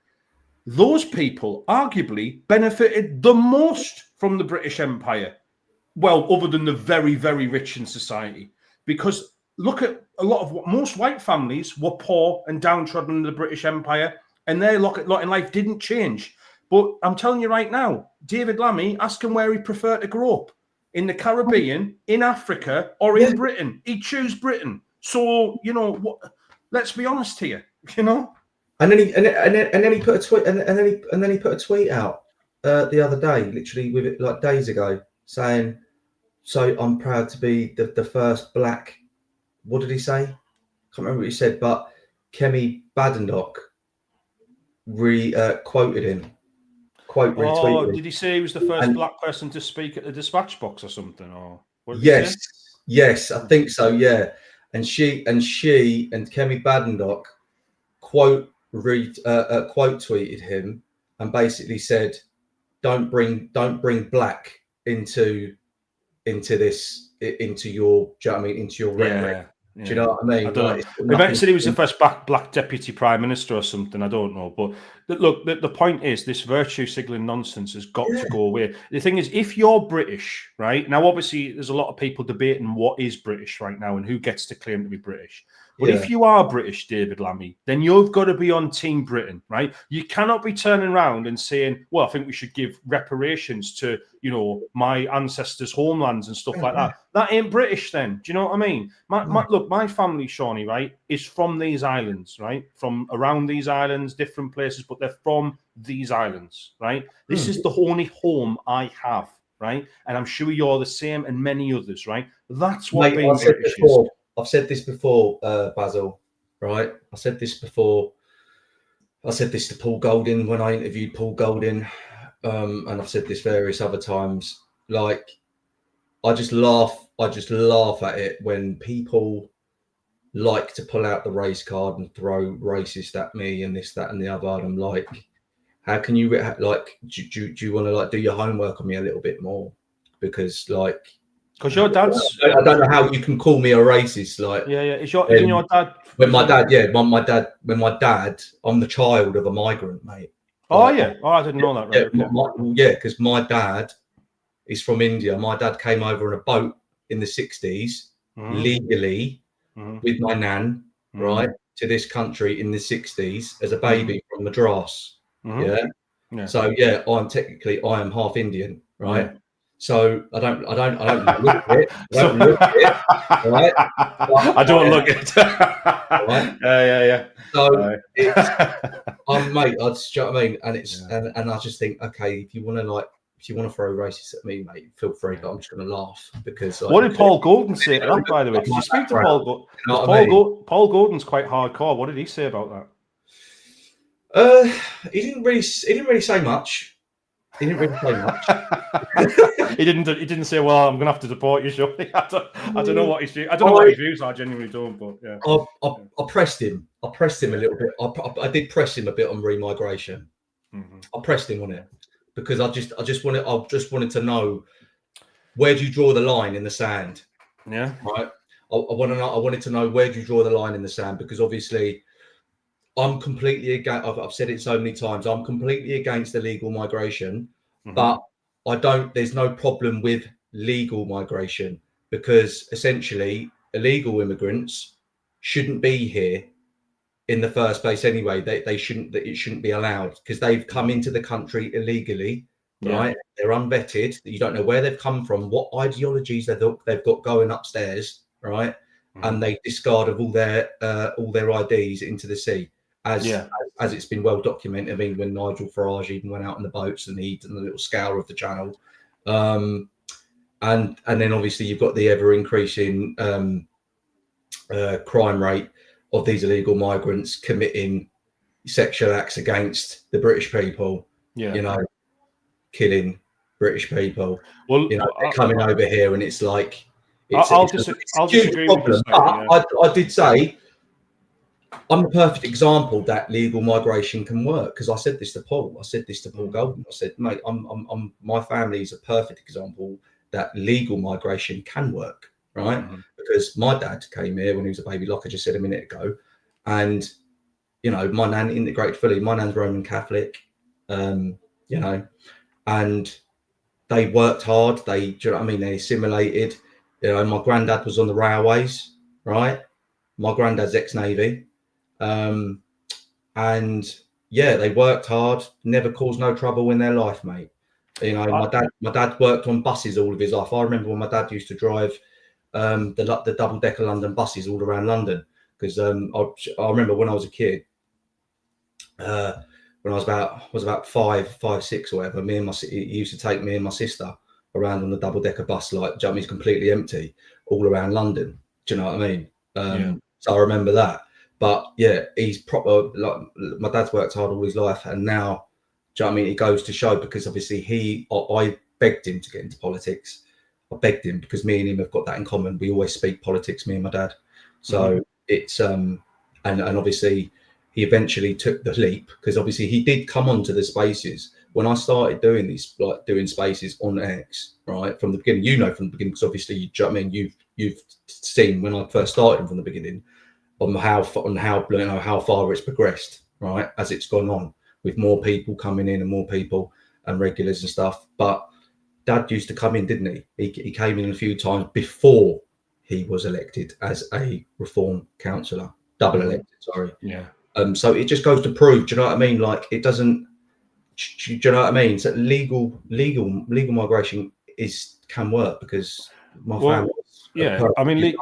those people arguably benefited the most from the British Empire. Well, other than the very, very rich in society. Because look at a lot of most white families were poor and downtrodden in the British Empire, and their lot in life didn't change. But I'm telling you right now, David Lammy, ask him where he preferred to grow up. In the Caribbean, in Africa, or in Britain. He'd choose Britain. So, you know, what, let's be honest here, you know? And then he put a tweet and then he put a tweet out the other day, literally with it like days ago, saying, "So I'm proud to be the first black." What did he say? Can't remember what he said, but Kemi Badenoch quoted him. Retweeted him. Did he say he was the first black person to speak at the dispatch box or something? Or yes, I think so. Yeah, and she and Kemi Badenoch quote tweeted him and basically said, don't bring black into this, into your, do you know what I mean, into your rhetoric. Do you know what I mean? I don't know. Eventually, he was the first black deputy prime minister or something. I don't know. But look, the point is, this virtue signaling nonsense has got to go away. The thing is, if you're British, right now, obviously, there's a lot of people debating what is British right now and who gets to claim to be British. But if you are British, David Lammy, then you've got to be on Team Britain, right? You cannot be turning around and saying, well, I think we should give reparations to, you know, my ancestors' homelands and stuff like that. That ain't British then. Do you know what I mean? Look, my family, Shawnee, right, is from these islands, right? From around these islands, different places, but they're from these islands, right? This is the only home I have, right? And I'm sure you're the same and many others, right? That's what being British is. I've said this before, Basil, right? I said this to Paul Golding when I interviewed Paul Golding, and I've said this various other times. Like, I just laugh at it when people like to pull out the race card and throw racist at me and this, that, and the other. And I'm like, how can you, like, do you want to, like, do your homework on me a little bit more? Because, like, because your dad's... I don't know how you can call me a racist. Like, Isn't your dad... My dad, I'm the child of a migrant, mate. Oh, yeah. Oh, I didn't know that. Right? Because my dad is from India. My dad came over on a boat in the 60s, legally, with my nan, right, to this country in the 60s as a baby from Madras. Yeah. So, I am half Indian, right? Yeah. So I don't look at it. Right? I don't look at it. Right? Yeah. So mate, I just, you know what I mean? And it's and I just think, okay, if you want to throw racist at me, mate, feel free. But I'm just going to laugh because. What did Paul Golden say to that, by the way? Did you speak to Paul? Paul Golden's quite hardcore. What did he say about that? He didn't really say much. He didn't really say much. He didn't say, "Well, I'm going to have to deport you." Surely, I don't know what his views. I don't know what his views are. I genuinely don't. But yeah, I pressed him. I pressed him a little bit. I did press him a bit on remigration. I pressed him on it because I just wanted to know, where do you draw the line in the sand? Yeah. Right. I wanted to know, where do you draw the line in the sand? Because obviously, I'm completely against. I've said it so many times. I'm completely against illegal migration, but there's no problem with legal migration, because essentially illegal immigrants shouldn't be here in the first place anyway. It shouldn't be allowed, because they've come into the country illegally, right? They're unvetted. You don't know where they've come from, what ideologies they've got going upstairs, right? And they discard of all their IDs into the sea. As it's been well documented. I mean, when Nigel Farage even went out on the boats and he'd done a little scour of the channel, and then obviously you've got the ever increasing crime rate of these illegal migrants committing sexual acts against the British people. Yeah, you know, killing British people. Well, you know, they're coming over here, and it's like I'll disagree with you. I did say, I'm the perfect example that legal migration can work, because I said this to Paul. I said this to Paul Golden. I said, mate, my family is a perfect example that legal migration can work, right? Because my dad came here when he was a baby, like I just said a minute ago, and you know, my nan integrated fully. My nan's Roman Catholic. you know, and they worked hard. Do you know what I mean? They assimilated. You know, my granddad was on the railways, right? My granddad's ex-Navy. And yeah, they worked hard, never caused no trouble in their life, mate. You know, my dad worked on buses all of his life. I remember when my dad used to drive the double-decker London buses all around London, because I remember when I was a kid, when I was about five, 6 or whatever, he used to take me and my sister around on the double-decker bus, like, do you know what I mean, completely empty, all around London. Do you know what I mean? So I remember that. But yeah, he's proper. Like, my dad's worked hard all his life, and now, do you know what I mean? It goes to show, because obviously I begged him to get into politics. I begged him because me and him have got that in common. We always speak politics, me and my dad. So it's and obviously he eventually took the leap, because obviously he did come onto the spaces when I started doing these, like doing spaces on X, right from the beginning. You know, from the beginning, because obviously do you know what I mean, you've seen when I first started from the beginning. On how far it's progressed, right, as it's gone on, with more people coming in and more people and regulars and stuff. But Dad used to come in, didn't he? He came in a few times before he was elected as a Reform councillor, double elected. Sorry. Yeah. So it just goes to prove. Do you know what I mean? Like, it doesn't. Do you know what I mean? So legal migration can work, because my family. Yeah, I mean,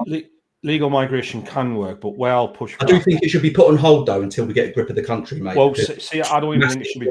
legal migration can work, but where I'll push back. I do think it should be put on hold, though, until we get a grip of the country, mate. Well, see, I don't even think it should be.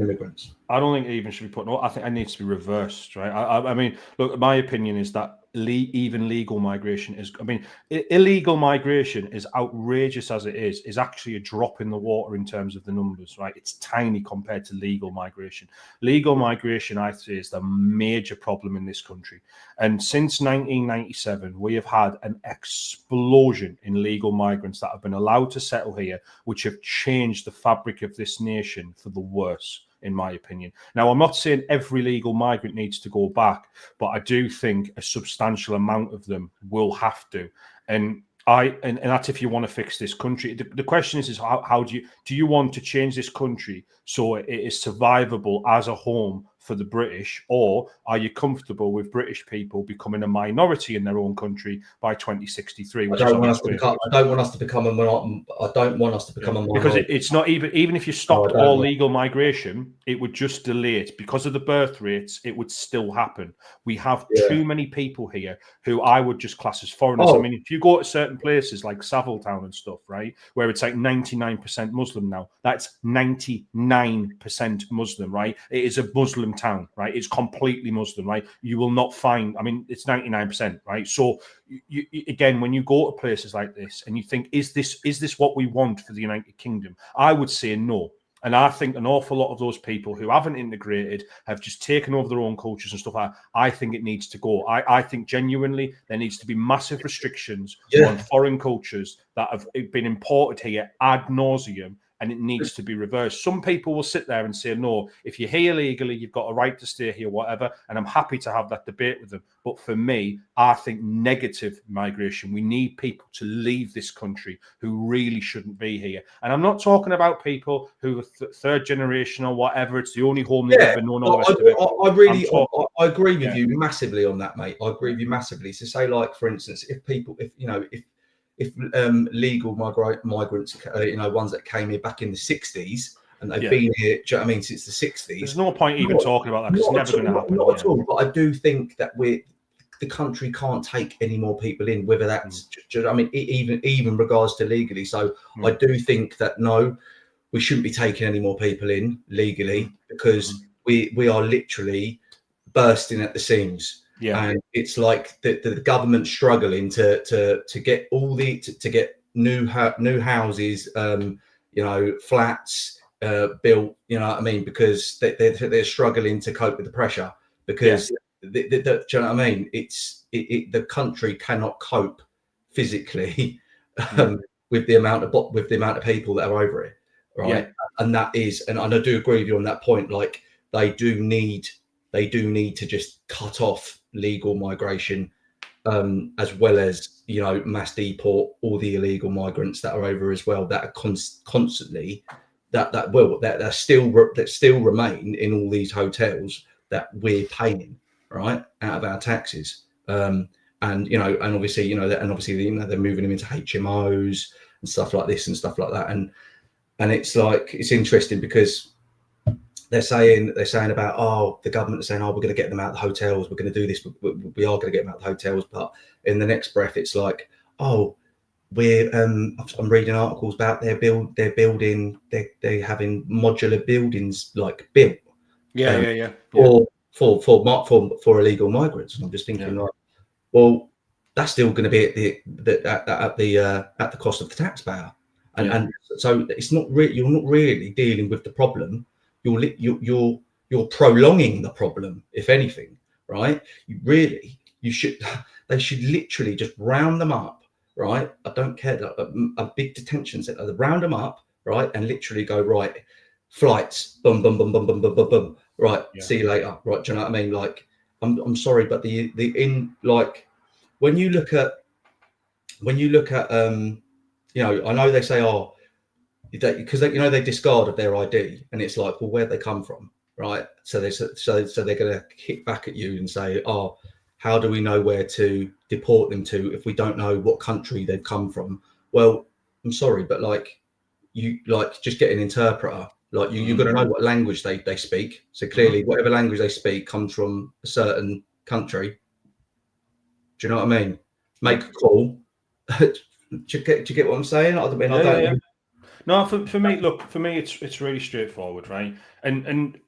Immigrants. I don't think it even should be put. I think it needs to be reversed, right? I mean, look, my opinion is that even legal migration is. I mean, illegal migration, as outrageous as it is actually a drop in the water in terms of the numbers, right? It's tiny compared to legal migration. Legal migration, I say, is the major problem in this country. And since 1997, we have had an explosion in legal migrants that have been allowed to settle here, which have changed the fabric of this nation for the worse, in my opinion. Now, I'm not saying every legal migrant needs to go back, but I do think a substantial amount of them will have to. And that's if you want to fix this country. The question is how do you want to change this country so it is survivable as a home for the British, or are you comfortable with British people becoming a minority in their own country by 2063? I don't want us to become a minority. Because it's not even if you stopped all legal migration, it would just delay it. Because of the birth rates, it would still happen. We have too many people here who I would just class as foreigners. I mean, if you go to certain places like Savile Town and stuff, right, where it's like 99% Muslim now, that's 99% Muslim, right? It is a Muslim town, right? It's completely Muslim, right? You will not find, I mean, it's 99%, right? So you, again, when you go to places like this and you think, is this what we want for the United Kingdom? I would say no. And I think an awful lot of those people who haven't integrated have just taken over their own cultures and stuff like that. I think it needs to go. I think genuinely there needs to be massive restrictions on foreign cultures that have been imported here ad nauseum, and it needs to be reversed. Some people will sit there and say, no, if you're here legally, you've got a right to stay here, whatever. And I'm happy to have that debate with them. But for me, I think negative migration, we need people to leave this country who really shouldn't be here. And I'm not talking about people who are third generation or whatever. It's the only home they've ever known. I agree with you massively on that, mate. I agree with you massively. So say, like, for instance, if legal migrants, ones that came here back in the 60s, and they've been here, do you know what I mean, since the 60s. There's no point even talking about that, because it's never going to happen. Not at all. But I do think that the country can't take any more people in, whether that's, I mean, even regards to legally. So I do think that, no, we shouldn't be taking any more people in legally, because we are literally bursting at the seams. Yeah, and it's like the government struggling to get all to get new houses, flats built. You know what I mean? Because they're struggling to cope with the pressure. Because do you know what I mean? The country cannot cope physically with the amount of people that are over it, right? Yeah. And that is, and I do agree with you on that point. Like, they do need to just cut off legal migration, as well as, mass deport all the illegal migrants that are over as well, that are constantly that still remain in all these hotels that we're paying, right, out of our taxes. And obviously they're moving them into HMOs and stuff like this and stuff like that. And it's like, it's interesting because they're saying about, the government is saying, we're going to get them out of the hotels, we're going to do this, we are going to get them out of the hotels, but in the next breath it's like, I'm reading articles about they're having modular buildings like built, for illegal migrants. And I'm just thinking, like, well, that's still going to be at the cost of the taxpayer, and so it's not really, you're not really dealing with the problem. You're prolonging the problem, if anything, right? They should literally just round them up, right? I don't care, a big detention center, round them up, right, and literally go, right, flights, boom, boom, boom, boom, boom, boom, boom, boom, right, see you later, right? Do you know what I mean? Like, I'm sorry, but when you look at I know they say, because they discarded their ID, and it's like, well, where'd they come from, right? So they're going to kick back at you and say, how do we know where to deport them to if we don't know what country they've come from? Well, I'm sorry, but just get an interpreter. Like, you've got to know what language they speak. So clearly, whatever language they speak comes from a certain country. Do you know what I mean? Make a call. Do you get what I'm saying? I mean, No, for me, it's really straightforward, right? And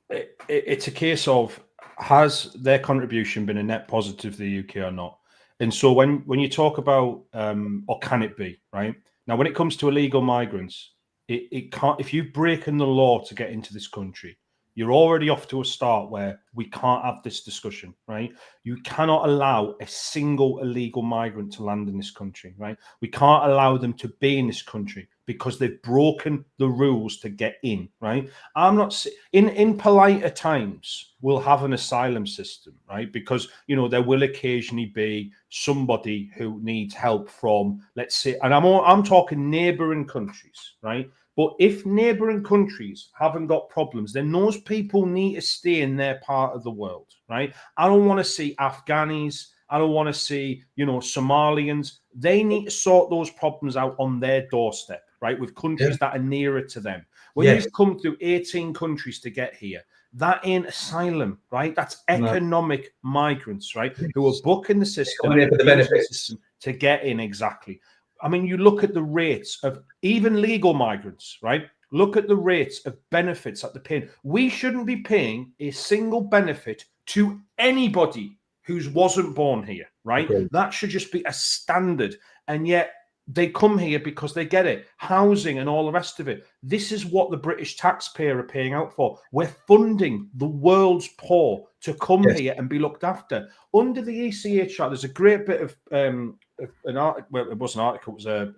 it's a case of, has their contribution been a net positive to the UK or not? And so when you talk about, or can it be, right? Now, when it comes to illegal migrants, it can't, if you've broken the law to get into this country, you're already off to a start where we can't have this discussion, right? You cannot allow a single illegal migrant to land in this country, right? We can't allow them to be in this country because they've broken the rules to get in, right? I'm not in politer times, we'll have an asylum system, right? Because there will occasionally be somebody who needs help from, let's say, and I'm talking neighboring countries, right? But if neighboring countries haven't got problems, then those people need to stay in their part of the world, right? I don't want to see Afghanis. I don't want to see, Somalians. They need to sort those problems out on their doorstep, right? With countries that are nearer to them. When you've come through 18 countries to get here, that ain't asylum, right? That's economic migrants, right? Who are booking the system, for the benefits to get in, exactly. I mean, you look at the rates of even legal migrants, right? Look at the rates of benefits that they're paying. We shouldn't be paying a single benefit to anybody who wasn't born here, right? Okay. That should just be a standard. And yet they come here because they get it. Housing and all the rest of it. This is what the British taxpayer are paying out for. We're funding the world's poor to come here and be looked after. Under the ECHR, there's a great bit of an article. Well, it was an article. It was a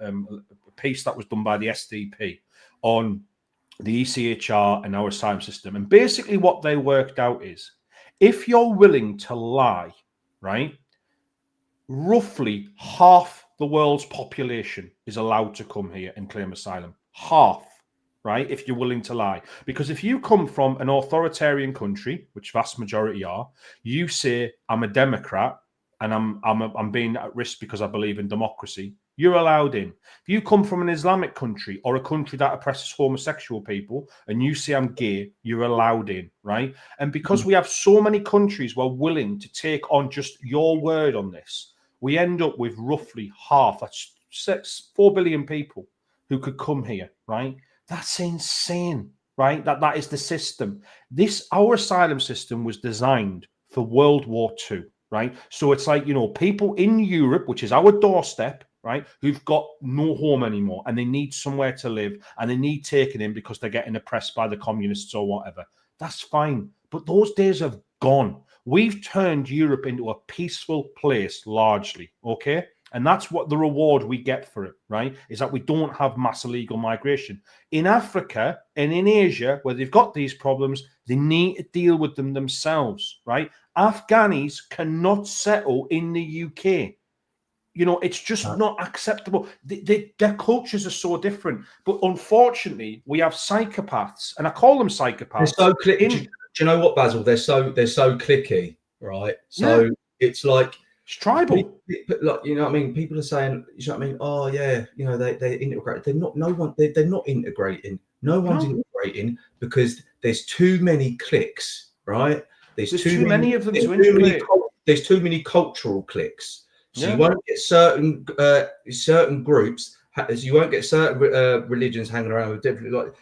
piece that was done by the SDP on the ECHR and our asylum system. And basically what they worked out is, if you're willing to lie, right, roughly half the world's population is allowed to come here and claim asylum. Half, right, if you're willing to lie. Because if you come from an authoritarian country, which vast majority are, you say, I'm a Democrat and I'm being at risk because I believe in democracy, you're allowed in. If you come from an Islamic country or a country that oppresses homosexual people and you say I'm gay, you're allowed in, right? And because we have so many countries who are willing to take on just your word on this, we end up with roughly half, that's 4 billion people who could come here, right? That's insane, right? That is the system. Our asylum system was designed for World War II, right? So it's like, people in Europe, which is our doorstep, right, who've got no home anymore and they need somewhere to live and they need taken in because they're getting oppressed by the communists or whatever. That's fine. But those days have gone. We've turned Europe into a peaceful place largely, okay? And that's what the reward we get for it, right? Is that we don't have mass illegal migration. In Africa and in Asia, where they've got these problems, they need to deal with them themselves, right? Afghanis cannot settle in the UK. You know, it's just not acceptable. Their cultures are so different. But unfortunately, we have psychopaths, and I call them psychopaths. They're so clicky. Do you know what, Basil? They're so clicky, right? So it's like it's tribal. Like, you know what I mean? People are saying, you know what I mean? Oh yeah, you know, they integrate. They're not. No one. They're not integrating. No one's integrating because there's too many cliques, right? There's too many of them to integrate. There's too many cultural cliques. So you won't get certain groups, as you won't get certain religions hanging around with different, like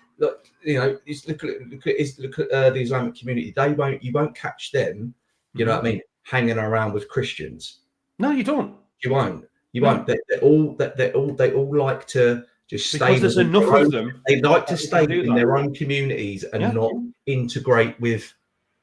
you know, look at the Islamic community. You won't catch them, you know what I mean, hanging around with Christians. No, you don't. You won't. They all like to just stay. Because there's enough of them. They like to stay in their own communities and not integrate with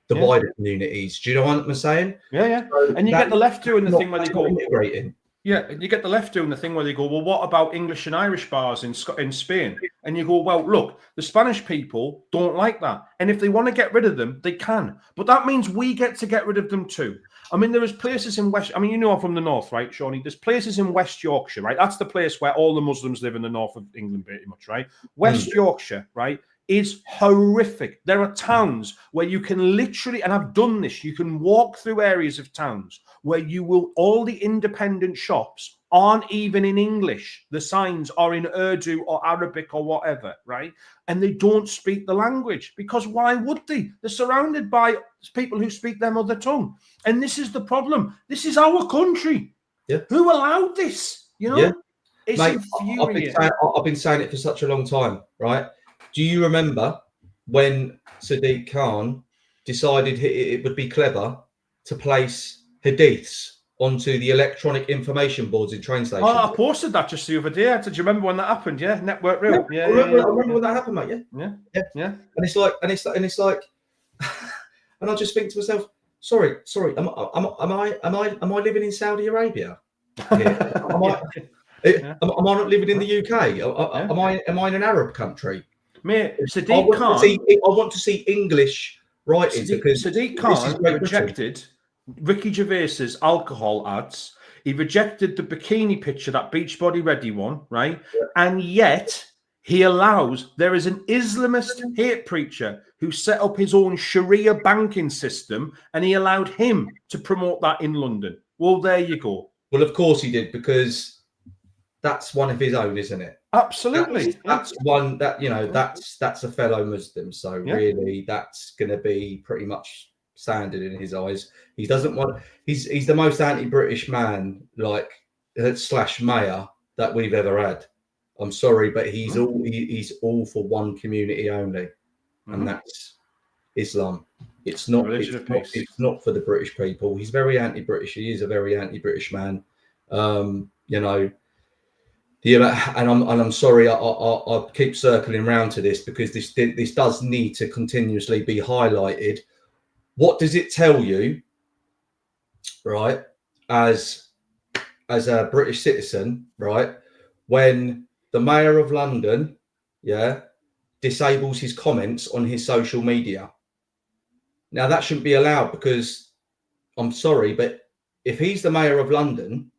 the wider communities. Do you know what I'm saying? Yeah. So and you get the left doing the thing where they go integrating. Yeah, and you get the left doing the thing where they go, well, what about English and Irish bars in Spain? And you go, well, look, the Spanish people don't like that. And if they want to get rid of them, they can. But that means we get to get rid of them too. I mean, there is places in West... I mean, you know I'm from the north, right, Shawnee? There's places in West Yorkshire, right? That's the place where all the Muslims live in the north of England, pretty much, right? West Yorkshire, right, is horrific. There are towns where you can literally, and I've done this, you can walk through areas of towns where you will, all the independent shops aren't even in English. The signs are in Urdu or Arabic or whatever, right? And they don't speak the language because why would they? They're surrounded by people who speak their mother tongue. And this is the problem. This is our country. Yeah. Who allowed this? You know? Yeah. It's infuriating. I've been saying it for such a long time, right? Do you remember when Sadiq Khan decided it would be clever to place hadiths onto the electronic information boards in train stations? Oh, I posted that just the other day. Did you remember when that happened? Yeah, Network Real. Yeah, I remember when that happened, mate. Yeah. And it's like, and I just think to myself, sorry, am I living in Saudi Arabia? Am I not living in the UK? Am I in an Arab country? Mate, Sadiq Khan. I want to see English writing because Sadiq Khan rejected Ricky Gervais's alcohol ads. He rejected the bikini picture, that Beachbody Ready one, right? Yeah. And yet he allows, there is an Islamist hate preacher who set up his own Sharia banking system and he allowed him to promote that in London. Well, there you go. Well, of course he did, because that's one of his own, isn't it? Absolutely. That's one that, you know, that's a fellow Muslim. So really that's going to be pretty much standard in his eyes. He doesn't want, he's the most anti-British man, like / mayor that we've ever had. I'm sorry, but he's all for one community only, and that's Islam. It's not for the British people. He's very anti-British. He is a very anti-British man. You know, and I'm sorry. I keep circling around to this because this does need to continuously be highlighted. What does it tell you, right, as a British citizen, right, when the Mayor of London, disables his comments on his social media? Now that shouldn't be allowed, because I'm sorry, but if he's the Mayor of London,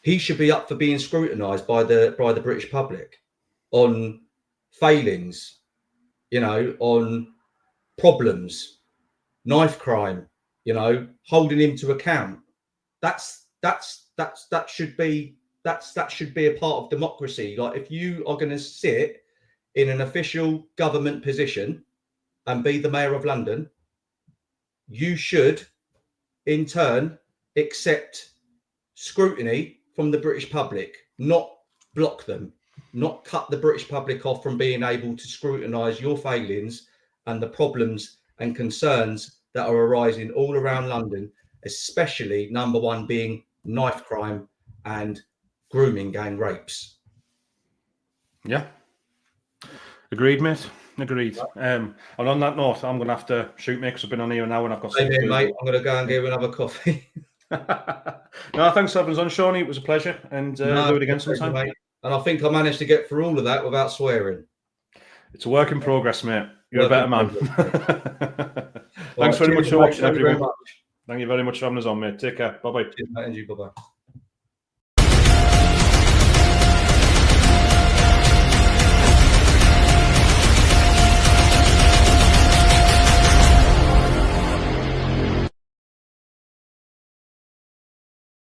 he should be up for being scrutinised by the British public on failings, you know, on problems, knife crime, you know, holding him to account. That should be a part of democracy. Like, if you are going to sit in an official government position and be the Mayor of London, you should in turn accept scrutiny from the British public, not block them, not cut the British public off from being able to scrutinise your failings and the problems and concerns that are arising all around London, especially number one being knife crime and grooming gang rapes. Yeah. Agreed, mate. Agreed. And on that note, I'm going to have to shoot, mate, because I've been on here now and I've got something to do. Mate, I'm going to go and give another coffee. No, thanks for having us on, Shawnee. It was a pleasure, and do it again sometime. Mate. And I think I managed to get through all of that without swearing. It's a work in progress, mate. You're a better man. Thanks very much for watching, everyone. Thank you very much for having us on, mate. Take care. Bye-bye. Cheers, mate, and you. Bye-bye.